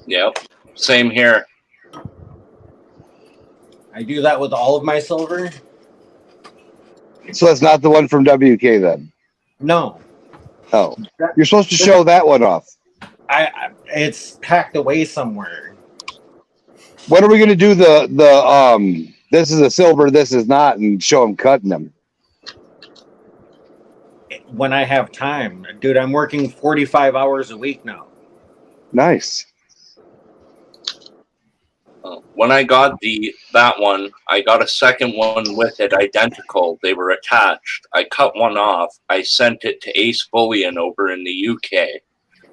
Yep. Same here. I do that with all of my silver. So that's not the one from WK then. No, Oh, you're supposed to show that one off. it's packed away somewhere. When are we going to do the this is a silver, this is not, and show them cutting them? When I have time, dude, I'm working 45 hours a week now. Nice. When I got that one, I got a second one with it identical. They were attached. I cut one off. I sent it to Ace Bullion over in the UK,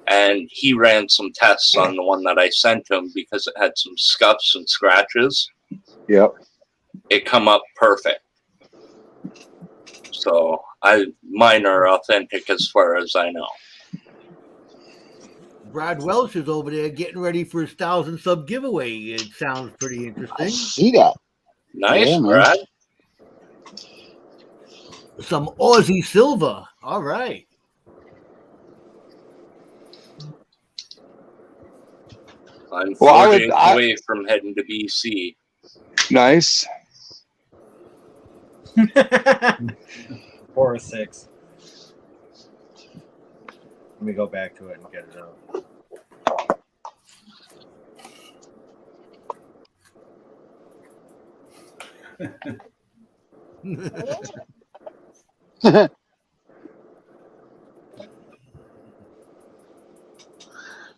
and he ran some tests on the one that I sent him because it had some scuffs and scratches. Yep. It come up perfect. So mine are authentic as far as I know. Brad Welsh is over there getting ready for his 1,000 sub giveaway. It sounds pretty I interesting. see that. Nice, Yeah, man. Brad. Some Aussie silver. All right. I'm Well, I 4 days would- away from heading to BC. Nice. 4 or 6. Let me go back to it and get it out.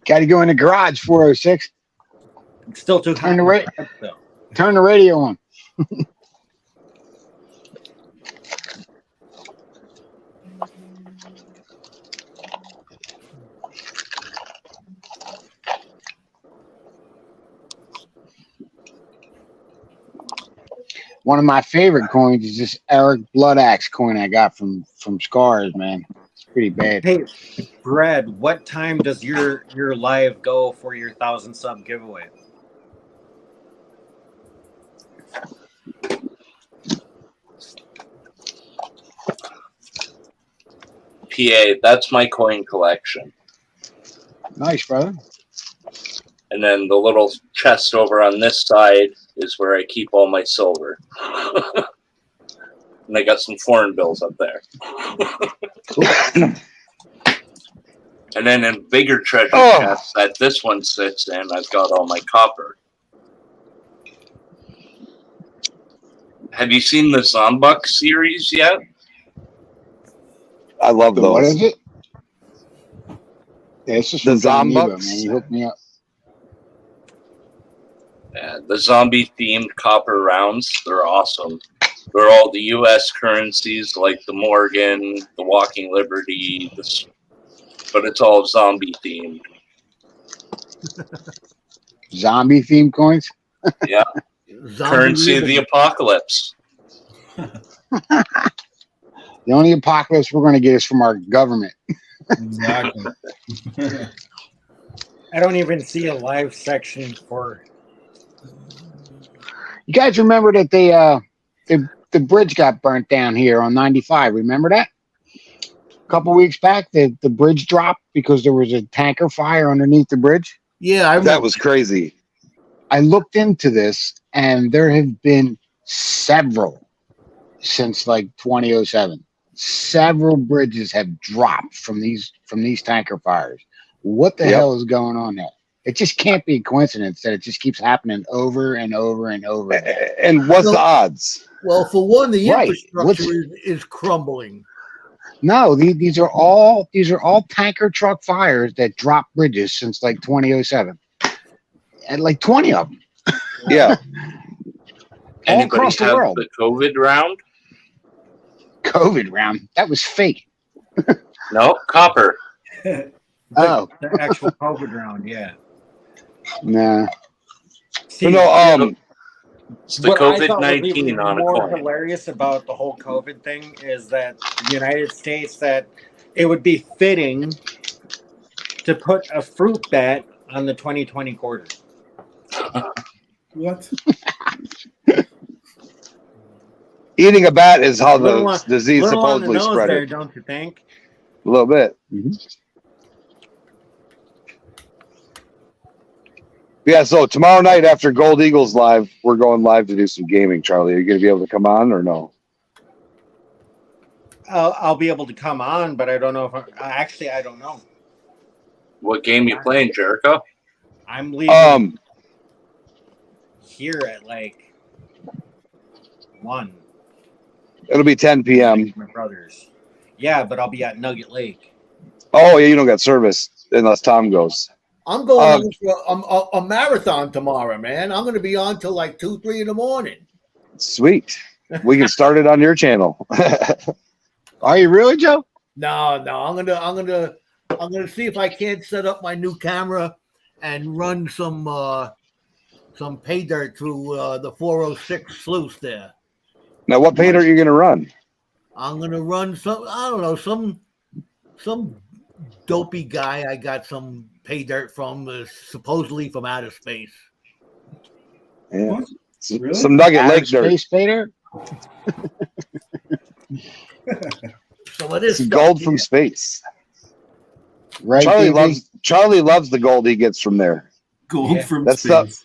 Got to go in the garage. 406. It's still too hot. Turn the ra- though. Turn the radio on. One of my favorite coins is this Eric Blood Axe coin I got from Scars, man. It's pretty bad. Hey, Brad, what time does your live go for your 1,000 sub giveaway? PA, that's my coin collection. Nice, brother. And then the little chest over on this side is where I keep all my silver. And I got some foreign bills up there. And then in bigger treasure chests that this one sits in, I've got all my copper. Have you seen the Zombuk series yet? I love What those. is it? Yeah, it's just The from John Nebo, Zombucks? man. You hooked me up. Yeah, the zombie themed copper rounds, they're awesome. They're all the US currencies like the Morgan, the Walking Liberty, but it's all zombie themed. Zombie themed coins. Yeah, Zombie currency of living. the apocalypse. The only apocalypse we're going to get is from our government. Exactly. I don't even see a live section for. You guys remember that the bridge got burnt down here on 95? Remember that? A couple weeks back, the bridge dropped because there was a tanker fire underneath the bridge. Yeah, I remember. That was crazy. I looked into this, and there have been several since like 2007. Several bridges have dropped from these tanker fires. What the Yep. hell is going on there? It just can't be a coincidence that it just keeps happening over and over and over again. And what's the odds? Well, for one, the Right. infrastructure is crumbling. No, these are all tanker truck fires that dropped bridges since like 2007, and like 20 of them Yeah. all Anybody across the have world. the COVID round? COVID round, that was fake. No, copper. Oh The actual COVID round, yeah. nah. See, No, It's the what I thought was COVID-19 even on a more coin. hilarious about the whole COVID thing is that the United States, that it would be fitting to put a fruit bat on the 2020 quarter. What? eating a bat is how Little the on- disease Little on the supposedly nose spread there, it. don't you think? A little bit. Yeah, so tomorrow night after Gold Eagles live, we're going live to do some gaming. Charlie, are you going to be able to come on or no? I'll be able to come on, but I don't know if I don't know. What game you playing, Jericho? I'm leaving here at like 1. It'll be 10 p.m. My brothers. Yeah, but I'll be at Nugget Lake. Oh, yeah, you don't got service unless Tom goes. I'm going Um, on for a marathon tomorrow, man. I'm going to be on till like 2, 3 in the morning. Sweet. We can start it on your channel. Are you really, Joe? No, I'm gonna see if I can't set up my new camera and run some pay dirt through the 406 sluice there. Now, what paint are you going to run? I'm gonna run some dopey guy I got some pay dirt from, supposedly from outer space. Yeah. What? Really? Some Nugget Outer Lake dirt. Space Spader? So it is Some gold from space. Right, Charlie loves the gold he gets from there. Gold Yeah. from That's space.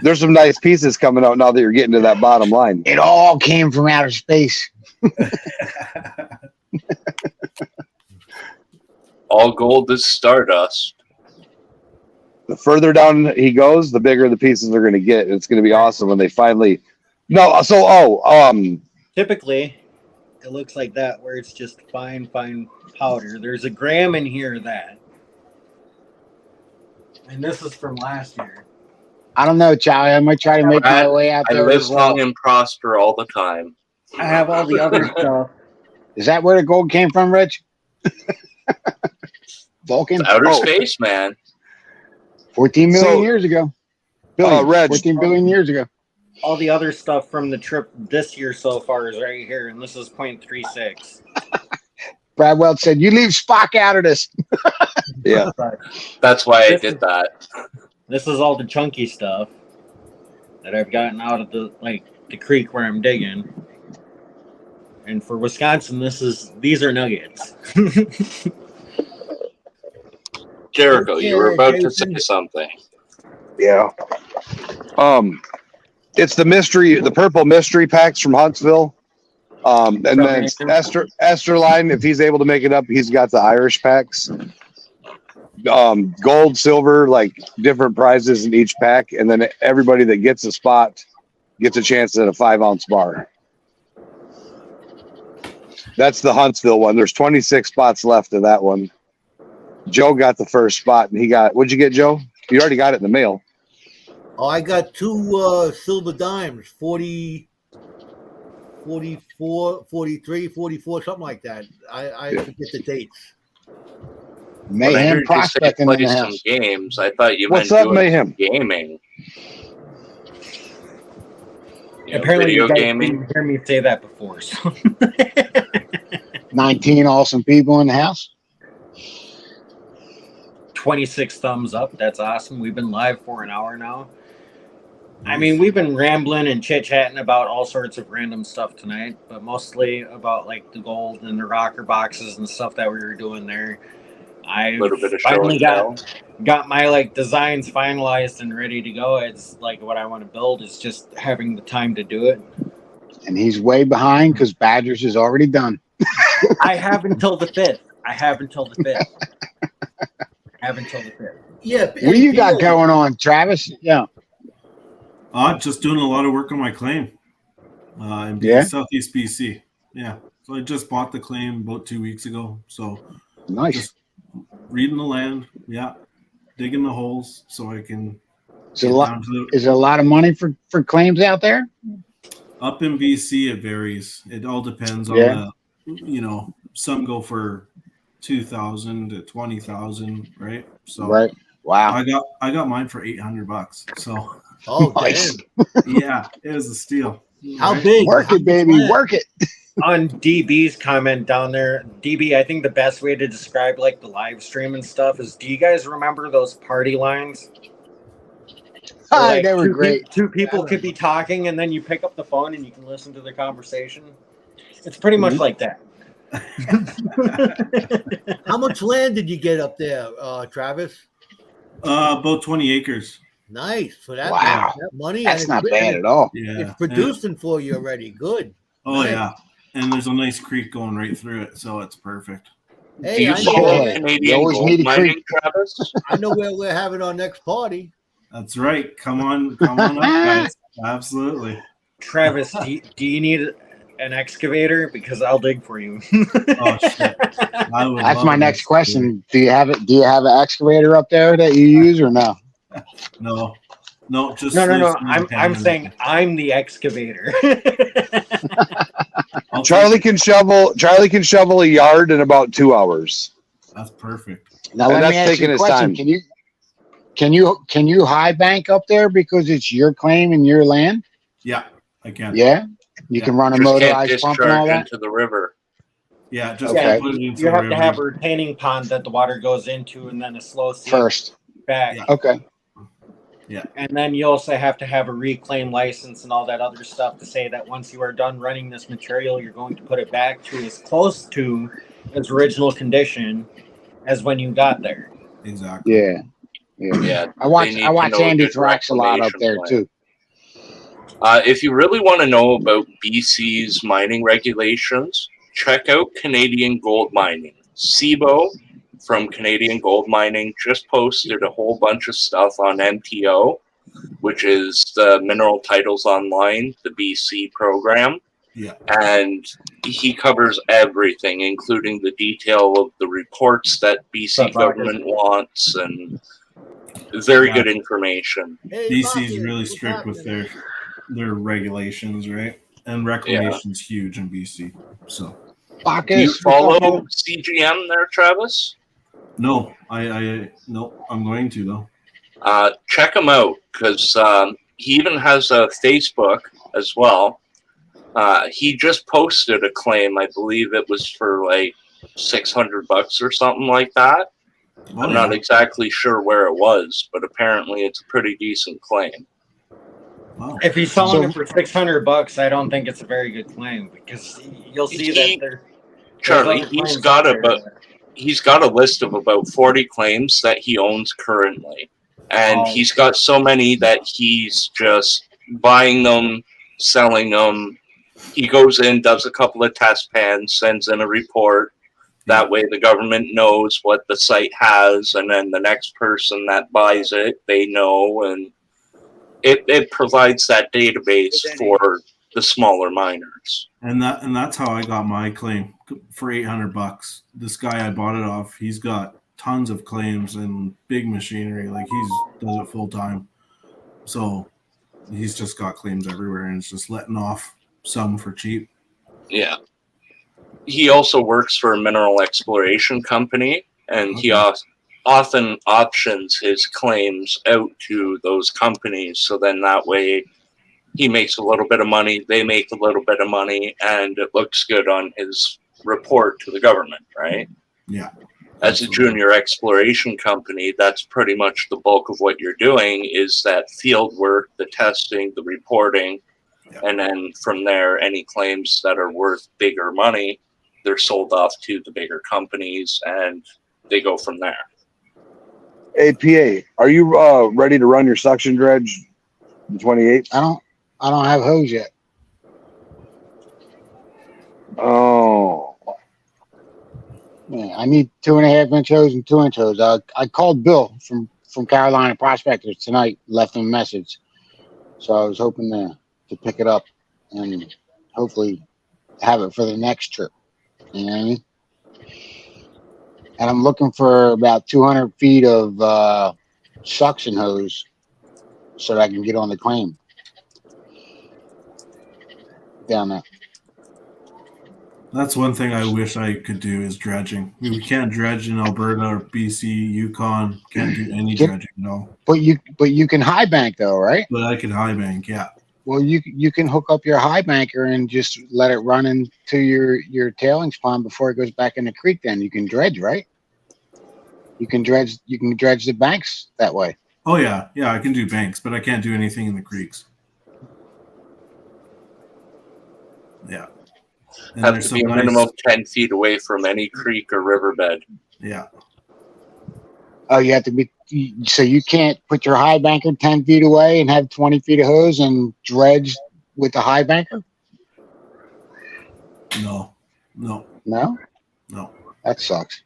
There's some nice pieces coming out now that you're getting to that bottom line. It all came from outer space. All gold is stardust. The further down he goes, the bigger the pieces are going to get. It's going to be awesome when they finally. No, Typically, it looks like that, where it's just fine powder. There's a gram in here of that. And this is from last year. I don't know, Charlie. I might try to make my way out I there. live long and prosper all the time. I have all the other stuff. Is that where the gold came from, Rich? Vulcan? It's outer Oh. space, man. 14 million So- years ago. Billion, Reg. 14 billion years ago. All the other stuff from the trip this year so far is right here, and this is 0.36. Brad Welch said, "You leave Spock out of this." yeah. That's why I did that. This is all the chunky stuff that I've gotten out of the creek where I'm digging. And for Wisconsin, these are nuggets. Jericho, you were about to say Jason. something. Yeah. It's the purple mystery packs from Huntsville. And then Esterline, if he's able to make it up, he's got the Irish packs. Gold, silver, like different prizes in each pack, and then everybody that gets a spot gets a chance at a 5-ounce bar. That's the Huntsville one. There's 26 spots left of that one. Joe got the first spot, and what'd you get, Joe? You already got it in the mail. Oh, I got 2 silver dimes, 40, 44, 43, 44, something like that. I Yeah. forget the dates. When I Mayhem heard you say prospecting in play the some house. games, I thought you What's meant up, doing Mayhem? gaming. Apparently, Video you guys gaming. didn't hear me say that before. So. 19 awesome people in the house. 26 thumbs up. That's awesome. We've been live for an hour now. I mean, we've been rambling and chit-chatting about all sorts of random stuff tonight, but mostly about the gold and the rocker boxes and stuff that we were doing there. I A little bit of show finally and got tell. got my like designs finalized and ready to go. It's like what I want to build is just having the time to do it. And he's way behind because Badgers is already done. I have until the 5th. I have until the 5th. Yeah. What do you got going on, Travis? Yeah. Just doing a lot of work on my claim. In Yeah? Southeast BC. Yeah. So I just bought the claim about 2 weeks ago. So Nice. just reading the land. Yeah. Digging the holes so I can Is it a lot of money for claims out there? Up in BC, it varies. It all depends on Yeah. some go for 2,000 to 20,000, right? So Right. Wow. I got mine for $800. So Oh, Nice. damn. yeah, it was a steal. How right? big? Work it, baby. Work it. On DB's comment down there, DB, I think the best way to describe like the live stream and stuff is, do you guys remember those party lines? Where, like, They were great. Two people could be talking, and then you pick up the phone and you can listen to their conversation. It's pretty much like that. How much land did you get up there, Travis? About 20 acres. Nice for that. Wow. That money. That's and not it's- bad at all. Yeah. It's producing for you already. Good. Oh Nice. yeah. And there's a nice creek going right through it, so it's perfect. Do Hey, you I follow know, Yeah. Canadian You always gold need a mining, creek. Travis? I know where we're having our next party. That's right. Come on up, guys. Absolutely. Travis, do you need an excavator? Because I'll dig for you. Oh shit. I would That's love my an next excavator. question. Do you have it? Do you have an excavator up there that you use or no? No, just No. lives I'm independent. saying I'm the excavator. I'll Charlie take can shovel a yard in about 2 hours. it. That's perfect. Now And let me that's ask you taking a his question. time. Can you high bank up there because it's your claim and your land? Yeah, I can. Yeah. You can run a Just can't motorized pump and all discharge that. into the river. Yeah, just Okay. put it into You the have to river. have a retaining pond that the water goes into, and then a slow seep First. back. Yeah. Okay. And then you also have to have a reclaim license and all that other stuff to say that once you are done running this material, you're going to put it back to as close to its original condition as when you got there. Exactly. Yeah. Yeah. Yeah. I watch They need to know Andy good Thrax a lot up there reclamation too. If you really want to know about BC's mining regulations, check out Canadian Gold Mining. SIBO from Canadian Gold Mining just posted a whole bunch of stuff on MTO, which is the Mineral Titles Online, the BC program. Yeah. And he covers everything, including the detail of the reports that BC government wants, and very good information. Hey, BC's Marcus, really what's strict with happening? their regulations, right? And reclamation's huge in BC. So Do you follow CGM there, Travis? no, I'm going to though. Check him out because he even has a Facebook as well. He just posted a claim. I believe it was for like $600 or something like that. Oh, I'm yeah. not exactly sure where it was, but apparently it's a pretty decent claim. Wow. If he's selling So- it for $600, I don't think it's a very good claim because you'll see that there's Charlie, other he's claims got out there. he's got a list of about 40 claims that he owns currently. And Oh. he's got so many that he's just buying them, selling them. He goes in, does a couple of test pans, sends in a report. That way the government knows what the site has, and then the next person that buys it, they know, and it provides that database for the smaller miners. And that's how I got my claim for $800. This guy I bought it off, he's got tons of claims and big machinery. Like does it full time. So he's just got claims everywhere and it's just letting off some for cheap. Yeah. He also works for a mineral exploration company, and he often options his claims out to those companies. So then that way he makes a little bit of money, they make a little bit of money, and it looks good on his report to the government, right? Yeah. As a junior exploration company, that's pretty much the bulk of what you're doing is that field work, the testing, the reporting, and then from there, any claims that are worth bigger money, they're sold off to the bigger companies, and they go from there. APA, are you ready to run your suction dredge the 28th? I don't have hose yet. Oh, Yeah, I need 2.5-inch hose and 2-inch hose. I called Bill from Carolina Prospectors tonight, left him a message. So I was hoping to pick it up and hopefully have it for the next trip. You know what I mean? And I'm looking for about 200 feet of suction hose so that I can get on the claim down there. That's one thing I wish I could do is dredging. I mean, we can't dredge in Alberta or BC, Yukon. Can't do any dredging, no. But you can high bank though, right? But I could high bank, yeah. Well, you can hook up your high banker and just let it run into your tailings pond before it goes back in the creek. Then you can dredge, right? You can dredge the banks that way. Oh yeah, yeah. I can do banks, but I can't do anything in the creeks. Yeah. And Have there's to be a some minimum nice, of 10 feet away from any creek or riverbed. yeah. Oh, you have to be. So you can't put your high banker 10 feet away and have 20 feet of hose and dredge with the high banker. No. No, No. that sucks.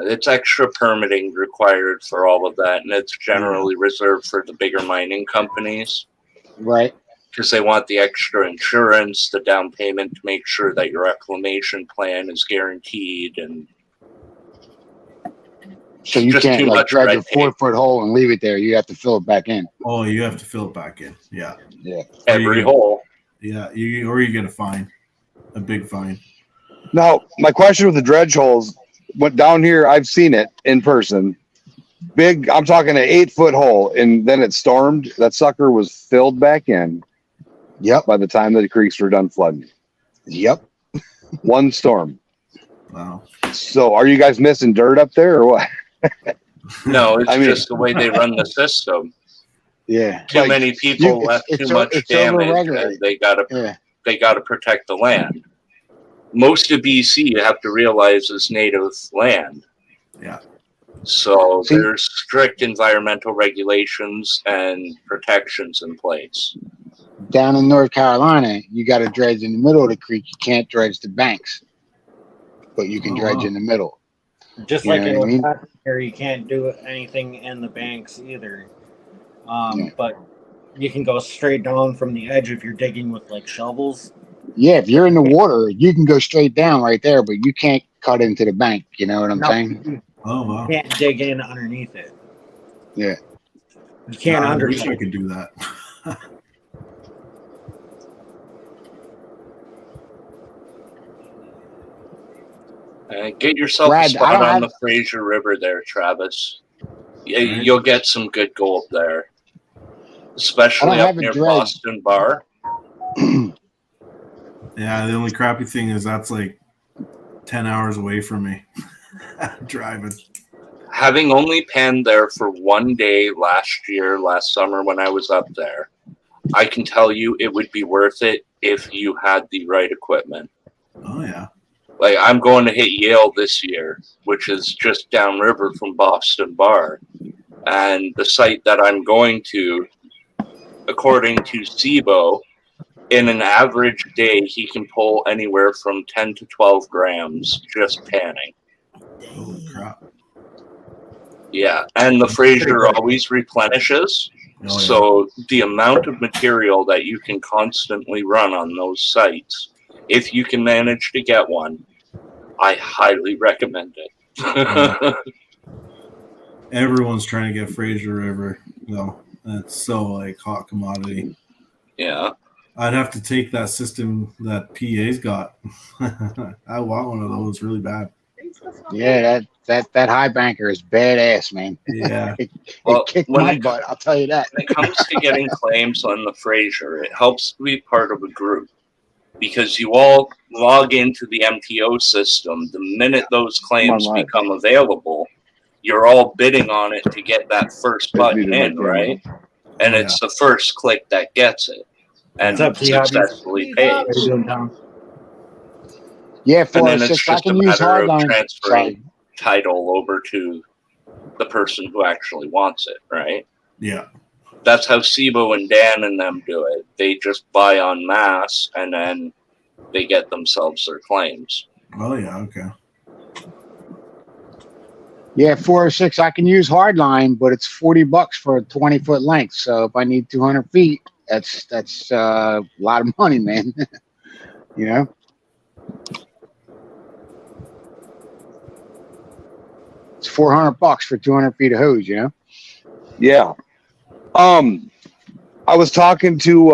It's extra permitting required for all of that, and it's generally reserved for the bigger mining companies Right. because they want the extra insurance, the down payment to make sure that your reclamation plan is guaranteed. And So you Just can't too like much dredge red a 4-foot hole and leave it there. You have to fill it back in. Oh, you have to fill it back in. Yeah. Yeah. every you- hole. Yeah. You get a fine. A big fine. now my question with the dredge holes went down here. I've seen it in person. Big, I'm talking an 8-foot hole, and then it stormed. That sucker was filled back in Yep. by the time the creeks were done flooding. Yep. One storm. Wow. So are you guys missing dirt up there or what? No, it's I mean- just the way they run the system. Yeah. Too Like, many people left it's too much it's damage, overregulated. and they gotta Yeah. protect the land. Most of BC, you have to realize, is native land. Yeah. So See- there's strict environmental regulations and protections in place. Down in North Carolina, you got to dredge in the middle of the creek. You can't dredge the banks, but you can Oh, dredge wow. in the middle. Just You like know in what I mean? Wisconsin here, you can't do anything in the banks either. Yeah. But you can go straight down from the edge if you're digging with like shovels. Yeah, if you're in the water, you can go straight down right there, but you can't cut into the bank. You know what I'm No, saying? you Oh wow. can't dig in underneath it. Yeah. You can't I wish I underneath. could do that. Get yourself Brad, a I spot don't on have- the Fraser River there, Travis. Yeah, Right. you'll get some good gold there, especially I don't up have a near dredge. Boston Bar. Yeah, the only crappy thing is that's like 10 hours away from me driving. Having only panned there for one day last summer when I was up there, I can tell you it would be worth it if you had the right equipment. Oh yeah. Like, I'm going to hit Yale this year, which is just downriver from Boston Bar. And the site that I'm going to, according to SIBO, in an average day, he can pull anywhere from 10 to 12 grams just panning. Holy crap. Yeah, and the Fraser good. always replenishes. Oh, yeah. So the amount of material that you can constantly run on those sites, if you can manage to get one, I highly recommend it. Everyone's trying to get Fraser River, though. That's so like hot commodity. Yeah. I'd have to take that system that PA's got. I want one of those really bad. Yeah, that high banker is badass, man. Yeah. It Well, kicked when my it- butt, I'll tell you that. When it comes to getting claims on the Fraser, it helps to be part of a group because you all log into the MTO system. The minute those claims live. become available, you're all bidding on it to get that first button in, right? And it's the first click that gets it and What's up, T-Hobby? successfully pays. What are you doing, Tom? Yeah, And then 406. it's I just a can use matter of hardline. transferring. title over to the person who actually wants it, right? Yeah. That's how Sibo and Dan and them do it. They just buy en masse and then they get themselves their claims. Oh yeah. Okay. Yeah, 406. I can use hardline, but it's $40 for a 20-foot length. So if I need 200 feet, that's a lot of money, man. You know. It's $400 for 200 feet of hose. You know. Yeah. I was talking to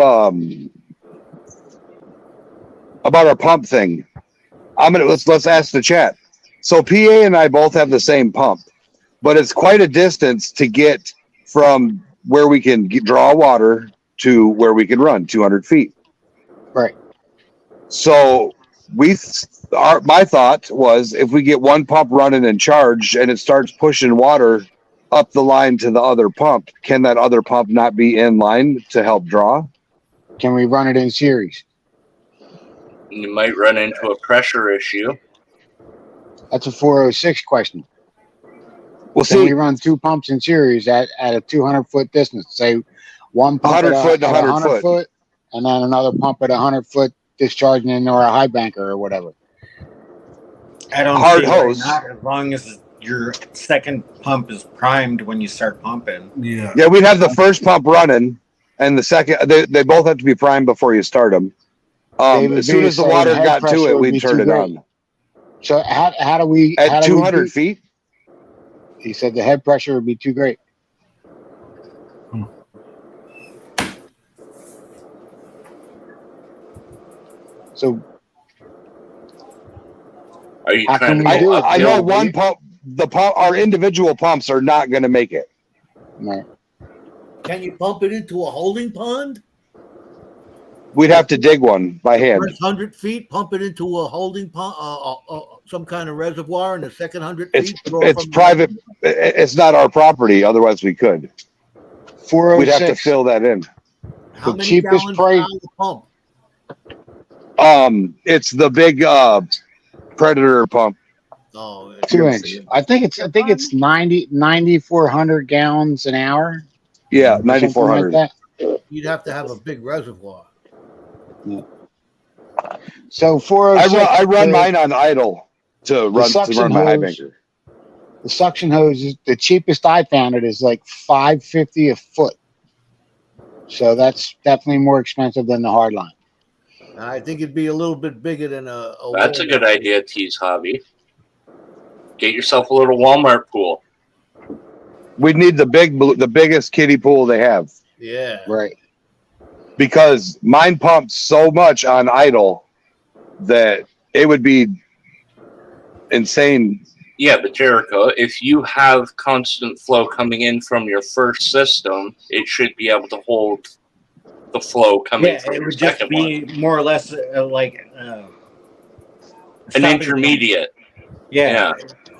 about our pump thing. Let's ask the chat. So PA and I both have the same pump, but it's quite a distance to get from where we can draw water to where we can run 200 feet. Right. So my thought was if we get one pump running and charged and it starts pushing water up the line to the other pump, can that other pump not be in line to help draw? Can we run it in series? You might run into a pressure issue. That's a 406 question. Well, Can we see, run two pumps in series at a 200-foot distance? Say one pump 100 at foot and 100 100 foot, and then another pump at 100 foot discharging into our high banker or whatever. I don't Hard see why hose. not, as long as your second pump is primed when you start pumping. Yeah. yeah, we'd have the first pump running, and the second they both have to be primed before you start them. David As soon B as the saying water head got to pressure it, would be we'd turn too it great. on. So how do we At 200 feet? feet, He said the head pressure would be too great. So Are you How trying can to we go do it? I know uphill? one pump. Our individual pumps are not going to make it. no. Can you pump it into a holding pond? We'd have to dig one by hand. First 100 feet, pump it into a holding pond, some kind of reservoir, and the second 100 It's feet, throw it's from private. It's not our property. Otherwise, we could. We'd have to 406. fill that in. How the many cheapest gallons price- an hour pump? It's the big Predator pump. Oh, 2-inch. I think it's 9,400 gallons an hour. Yeah, or something 9,400. like that. you'd have to have a big reservoir. So 406. I run the- mine on idle to run suction my high hose- banker. The suction hose is the cheapest I found. It is like $5.50 a foot. So that's definitely more expensive than the hard line. I think it'd be a little bit bigger than a That's a Walmart. good idea, Tease Hobby. Get yourself a little Walmart pool. We'd need the biggest kiddie pool they have Yeah. Right. because mine pumps so much on idle that it would be insane. Yeah, but Jericho, if you have constant flow coming in from your first system, it should be able to hold the flow coming Yeah, from it your would just second be one. more or less like An stopping intermediate. pump. Yeah,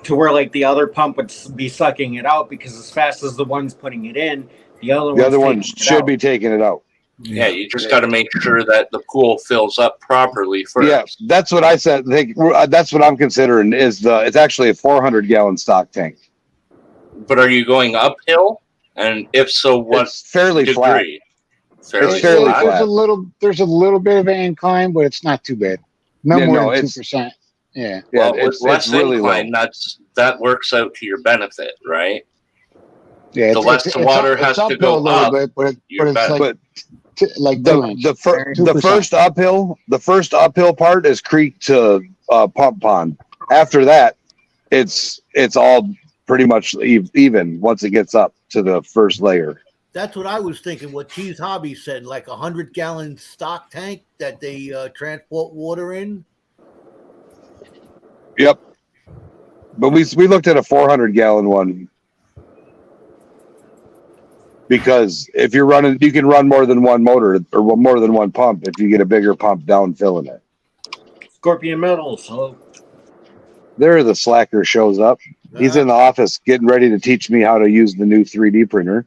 to where like the other pump would be sucking it out because as fast as the one's putting it in, the other one should be taking it out. Yeah, you just got to make sure that the pool fills up properly first. Yeah, that's what I said. That's what I'm considering. It's actually a 400-gallon stock tank. But are you going uphill? And if so, what It's fairly flat. degree? Fairly It's fairly flat. flat. There's a little bit of an incline, but it's not too bad. No Yeah, more no, than it's- 2%. Yeah. Yeah, Well, with it's less really incline, low. that works out to your benefit, right? Yeah. The less the water has to uphill go a little up, bit, but you're it's better. like But like the 2-inch. the 2%. first uphill part is creek to pump pond. After that, it's all pretty much even once it gets up to the first layer. That's what I was thinking. What Cheese Hobby said, like 100-gallon stock tank that they transport water in. Yep. But we looked at a 400-gallon one because if you're running, you can run more than one motor or more than one pump if you get a bigger pump down filling it. Scorpion Metal. So There, the slacker shows up. He's in the office getting ready to teach me how to use the new 3D printer,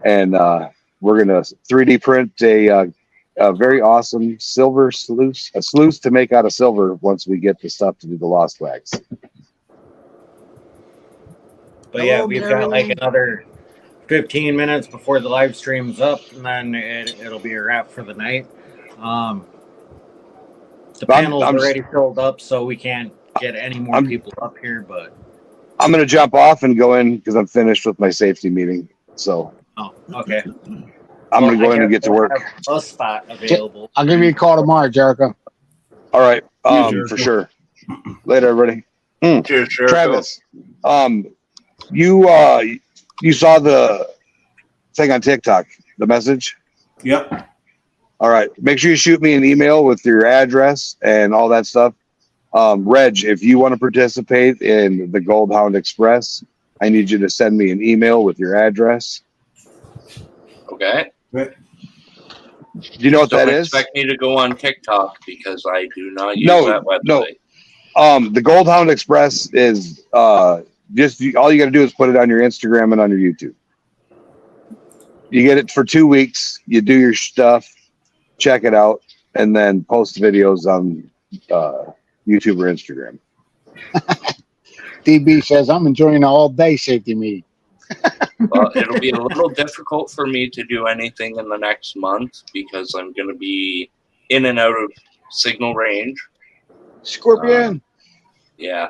and we're gonna 3D print a very awesome silver sluice to make out of silver once we get the stuff to do the lost wax. But yeah, Hello, we've got like Gary. another 15 minutes before the live stream's up, and then it'll be a wrap for the night. The panel's I'm- already filled up, so we can't get any more I'm- people up here. But I'm gonna jump off and go in because I'm finished with my safety meeting. So oh, okay. I'm gonna Well, go I in and guess get to we'll work. have a spot available. I'll give you a call tomorrow, Jericho. All right, You, for Jericho. sure. Later, everybody. Cheers, sure. Travis, you saw the thing on TikTok, the message. Yep. All right, make sure you shoot me an email with your address and all that stuff. Reg, if you want to participate in the Gold Hound Express, I need you to send me an email with your address. Okay. Do you know what Don't that is? expect me to go on TikTok because I do not use No, that website. no. The Gold Hound Express is just all you got to do is put it on your Instagram and on your YouTube. You get it for 2 weeks. You do your stuff, check it out, and then post videos on YouTube or Instagram. DB says, I'm enjoying an all day safety meeting. Well, it'll be a little difficult for me to do anything in the next month because I'm going to be in and out of signal range. Scorpion. Yeah.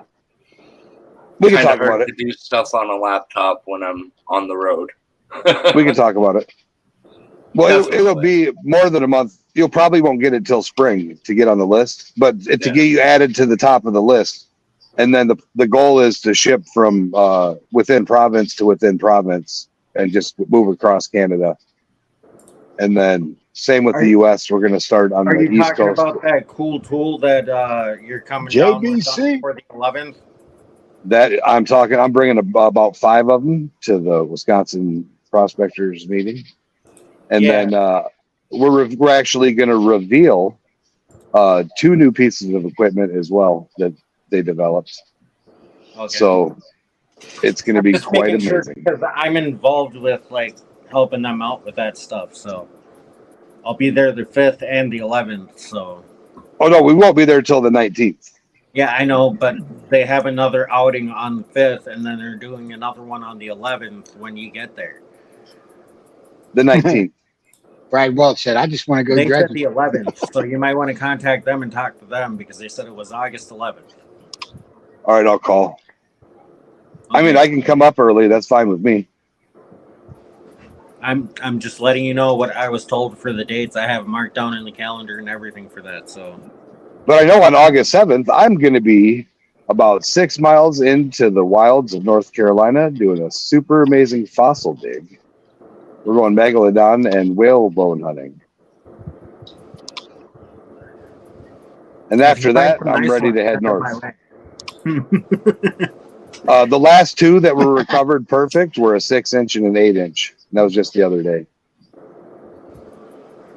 We can Kind talk of hard about it. to do stuff on a laptop when I'm on the road. We can talk about it. Well, it'll be more than a month. You'll probably won't get it till spring to get on the list, but to Yeah. get you added to the top of the list. And then the goal is to ship from within province to within province and just move across Canada. And then same with Are the you- US. We're going to start on Are the you East talking Coast. about that cool tool that you're coming down with JBC? for the 11th? That I'm bringing about 5 of them to the Wisconsin prospectors meeting. And Yeah. then we're actually going to reveal 2 new pieces of equipment as well that they developed. Okay. So it's going to be Just quite making sure, amazing. because I'm involved with like helping them out with that stuff. So I'll be there the 5th and the 11th. So Oh no, we won't be there till the 19th. yeah, I know, but they have another outing on the 5th, and then they're doing another one on the 11th when you get there. The 19th. Brad Welch said, I just want to go They said dredging. the 11th, so you might want to contact them and talk to them because they said it was August 11th. All right, I'll call. I mean, Okay. I can come up early. That's fine with me. I'm just letting you know what I was told for the dates. I have marked down in the calendar and everything for that. So But I know on August 7th, I'm going to be about 6 miles into the wilds of North Carolina doing a super amazing fossil dig. We're going megalodon and whalebone hunting. And after that, I'm ready to head north. The last 2 that were recovered perfect were a 6-inch and an 8-inch. And that was just the other day.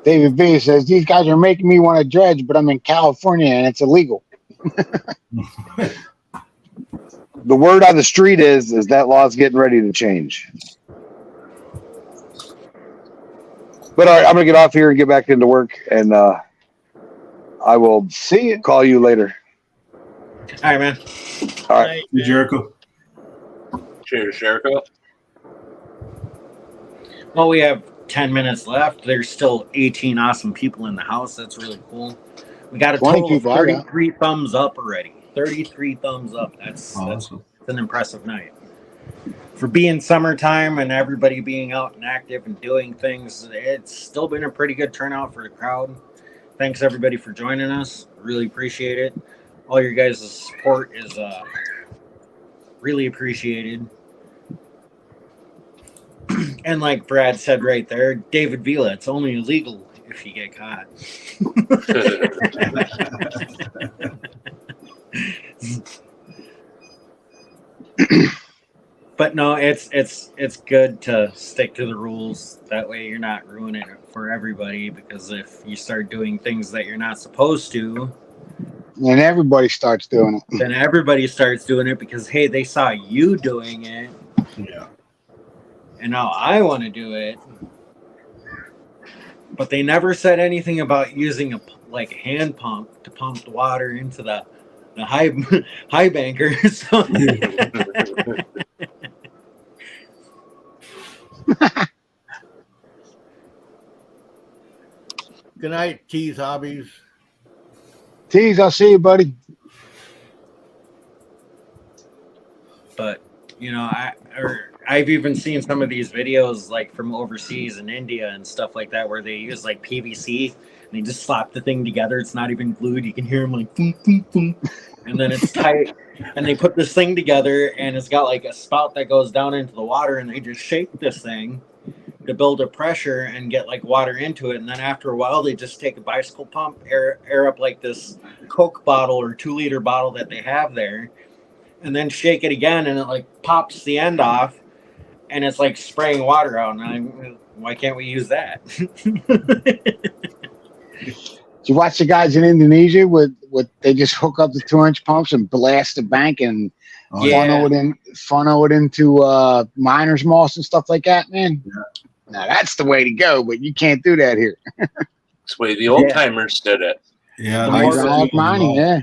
David B says, these guys are making me want to dredge, but I'm in California and it's illegal. The word on the street is that law's getting ready to change. But all right, I'm gonna get off here and get back into work, and I will See you. call you later. All right, man. All right. Hey, Jericho. Cheers, Jericho. Well, we have 10 minutes left. There's still 18 awesome people in the house. That's really cool. We got a 20 total of people, I got. 33 thumbs up already. 33 thumbs up. That's Awesome. an impressive night. For being summertime and everybody being out and active and doing things, it's still been a pretty good turnout for the crowd. Thanks everybody for joining us. Really appreciate it. All your guys' support is really appreciated. And like Brad said right there, David Vila, it's only illegal if you get caught. But no, it's good to stick to the rules. That way you're not ruining it for everybody, because if you start doing things that you're not supposed to, And everybody starts doing it. then everybody starts doing it because hey, they saw you doing it Yeah. and now I want to do it. But they never said anything about using a hand pump to pump the water into the high bankers. Good night, Tease Hobbies. Tease, I'll see you, buddy. But I've even seen some of these videos like from overseas in India and stuff like that where they use like PVC and they just slap the thing together. It's not even glued. You can hear them like boom, boom, boom, and then it's tight. And they put this thing together and it's got like a spout that goes down into the water and they just shake this thing to build a pressure and get like water into it. And then after a while, they just take a bicycle pump, air up like this Coke bottle or 2-liter bottle that they have there, and then shake it again, and it like pops the end off, and it's like spraying water out. And why can't we use that? Did you watch the guys in Indonesia with they just hook up the 2-inch pumps and blast the bank and funnel it into miner's moss and stuff like that, man? Yeah. Now that's the way to go, but you can't do that here. That's the way the old timers did it. Yeah, Hydraulic mining, yeah.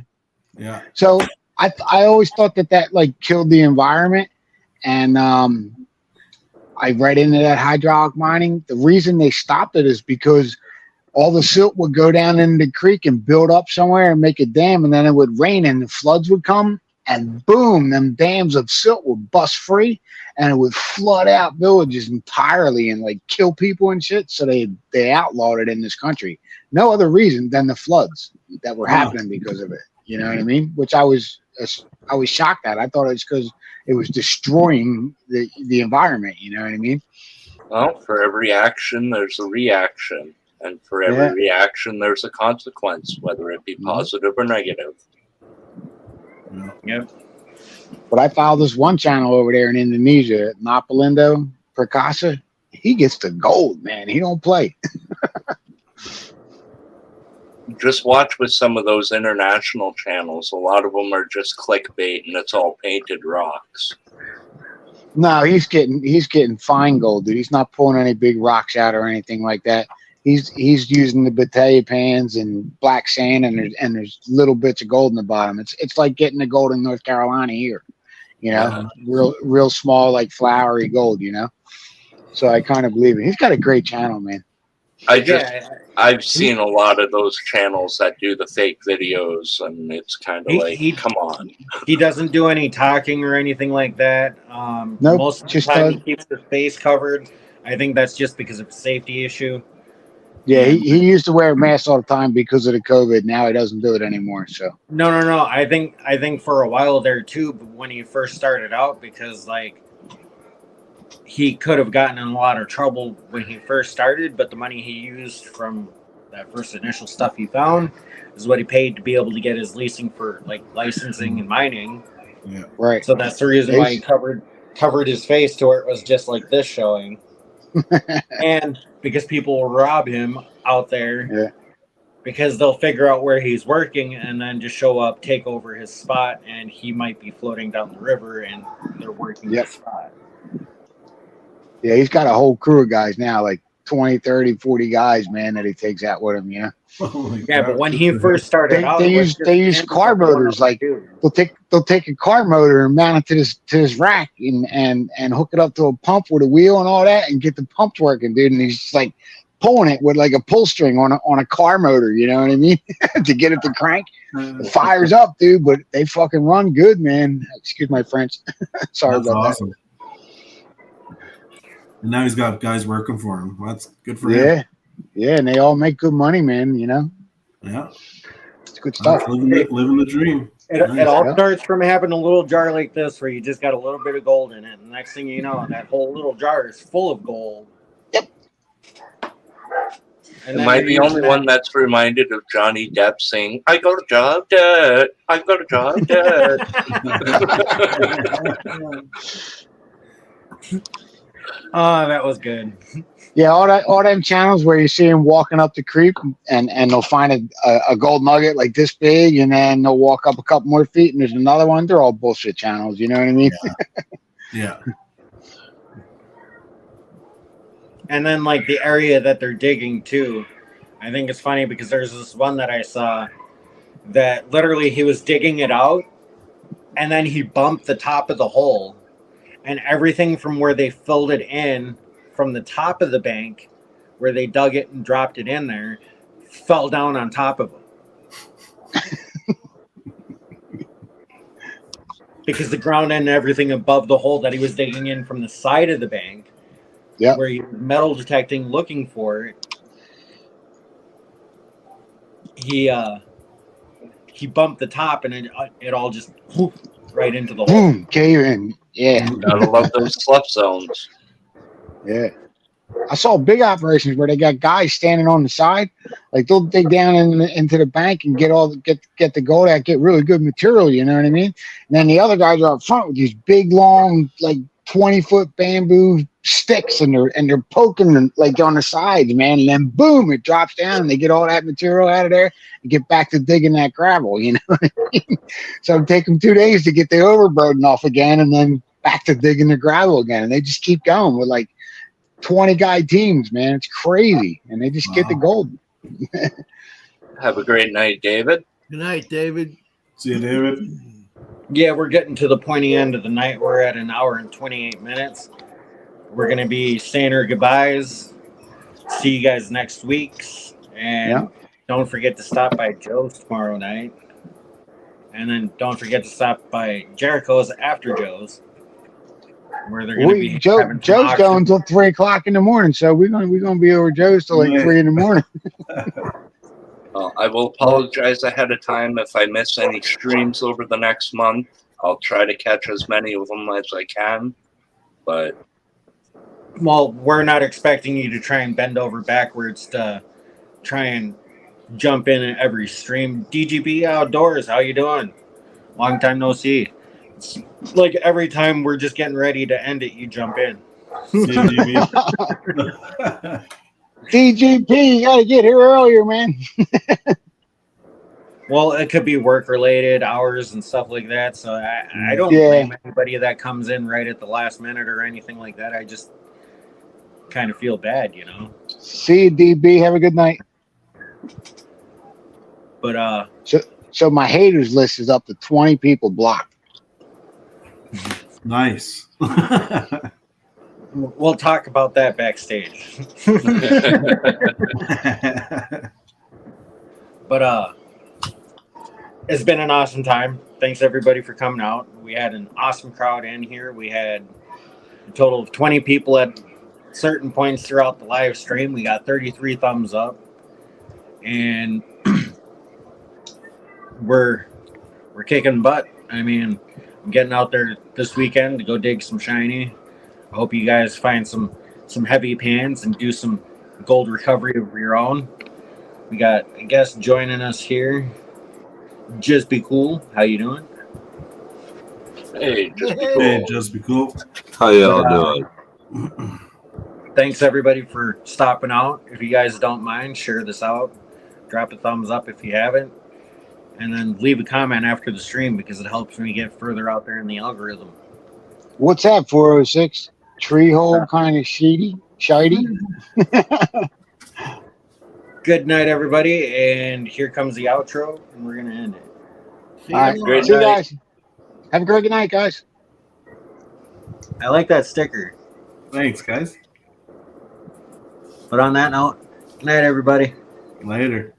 Yeah. So I always thought that like killed the environment, and I read into that hydraulic mining. The reason they stopped it is because all the silt would go down into the creek and build up somewhere and make a dam, and then it would rain and the floods would come, and boom, them dams of silt would bust free, and it would flood out villages entirely and like kill people and shit. So they outlawed it in this country. No other reason than the floods that were happening because of it. You know what I mean? Which I was shocked at. I thought it was because it was destroying the environment. You know what I mean? Well, for every action, there's a reaction. And for every reaction, there's a consequence, whether it be positive or negative. Yep. But I follow this one channel over there in Indonesia, Napalindo Perkasa. He gets the gold, man. He don't play. Just watch with some of those international channels. A lot of them are just clickbait, and it's all painted rocks. No, he's getting fine gold, dude. He's not pulling any big rocks out or anything like that. He's using the battalion pans and black sand, and there's little bits of gold in the bottom. It's like getting the gold in North Carolina here, you know, real small, like flowery gold, you know. So I kind of believe it. He's got a great channel, man. I've seen a lot of those channels that do the fake videos, and it's kind of like, come on. He doesn't do any talking or anything like that. Nope, most of the time he keeps his face covered. I think that's just because of a safety issue. Yeah, he used to wear a mask all the time because of the COVID. Now he doesn't do it anymore. So no. I think for a while there too, when he first started out, because like he could have gotten in a lot of trouble when he first started, but the money he used from that first initial stuff he found is what he paid to be able to get his leasing for like licensing and mining. Yeah. Right. So that's the reason why he covered his face to where it was just like this showing. And because people will rob him out there, because they'll figure out where he's working and then just show up, take over his spot, and he might be floating down the river and they're working his spot. Yeah, he's got a whole crew of guys now, like 20, 30, 40 guys, man, that he takes out with him, you know? But when he first started out, they use car motors. Like they'll take a car motor and mount it to his rack and hook it up to a pump with a wheel and all that and get the pumps working, dude. And he's just like pulling it with like a pull string on a car motor, you know what I mean? To get it to crank. It fires up, dude, but they fucking run good, man. Excuse my French. Sorry That's about awesome. And now he's got guys working for him. That's good for him. Yeah, and they all make good money, man, you know? Yeah. It's good stuff. Living the dream. It all starts from having a little jar like this where you just got a little bit of gold in it. And the next thing you know, that whole little jar is full of gold. Yep. Am I the only one that's reminded of Johnny Depp saying, I got a job, Dad. I got a job, Dad. Oh, that was good. Yeah, all them channels where you see them walking up the creek and they'll find a gold nugget like this big, and then they'll walk up a couple more feet and there's another one. They're all bullshit channels. You know what I mean? Yeah. And then like the area that they're digging too, I think it's funny because there's this one that I saw that literally he was digging it out and then he bumped the top of the hole, and everything from where they filled it in from the top of the bank where they dug it and dropped it in there fell down on top of him. Because the ground and everything above the hole that he was digging in from the side of the bank, Yep. where he was metal detecting, looking for it, he bumped the top and it all just whoop, right into the hole. Boom, cave in. Yeah, Gotta love those slip zones. yeah. I saw big operations where they got guys standing on the side, like they'll dig down into the bank and get the gold out, get really good material. You know what I mean? And then the other guys are up front with these big, long, like 20-foot bamboo sticks, and they're poking them, like on the sides, man. And then boom, it drops down, and they get all that material out of there and get back to digging that gravel. You know what I mean? So it'd take them 2 days to get the overburden off again, and then back to digging the gravel again. And they just keep going with like 20 guy teams, man. It's crazy, and they just get the gold. Have a great night, David. Good night, David. See you, David. Yeah, we're getting to the pointy end of the night. We're at 1 hour and 28 minutes. We're going to be saying our goodbyes. See you guys next week. And don't forget to stop by Joe's tomorrow night. And then don't forget to stop by Jericho's after Joe's, where they're going to be having Joe's going until 3 o'clock in the morning, so we're gonna be over Joe's till like 3 in the morning. Well, I will apologize ahead of time if I miss any streams over the next month. I'll try to catch as many of them as I can. But well, we're not expecting you to try and bend over backwards to try and jump in at every stream. DGB Outdoors, how you doing? Long time no see. It's like every time we're just getting ready to end it, you jump in. DGP, you gotta get here earlier, man. Well, it could be work related hours and stuff like that. So I don't blame anybody that comes in right at the last minute or anything like that. I just kind of feel bad, you know. See you, DB. Have a good night. But so my haters list is up to 20 people blocked. Nice. we'll talk about that backstage. But it's been an awesome time. Thanks everybody for coming out. We had an awesome crowd in here. We had a total of 20 people at certain points throughout the live stream. We got 33 thumbs up, and we're kicking butt. I mean, I'm getting out there this weekend to go dig some shiny. I hope you guys find some heavy pans and do some gold recovery of your own. We got a guest joining us here. Just Be Cool. How you doing? hey, just be Hey, cool. just be cool. How y'all doing? Thanks everybody for stopping out. If you guys don't mind, share this out. Drop a thumbs up if you haven't. And then leave a comment after the stream because it helps me get further out there in the algorithm. What's that, 406? Tree hole kind of shady? Good night, everybody. And here comes the outro, and we're going to end it. See All right, you Great see you night. guys. Have a great night, guys. I like that sticker. Thanks, guys. But on that note, good night, everybody. Later.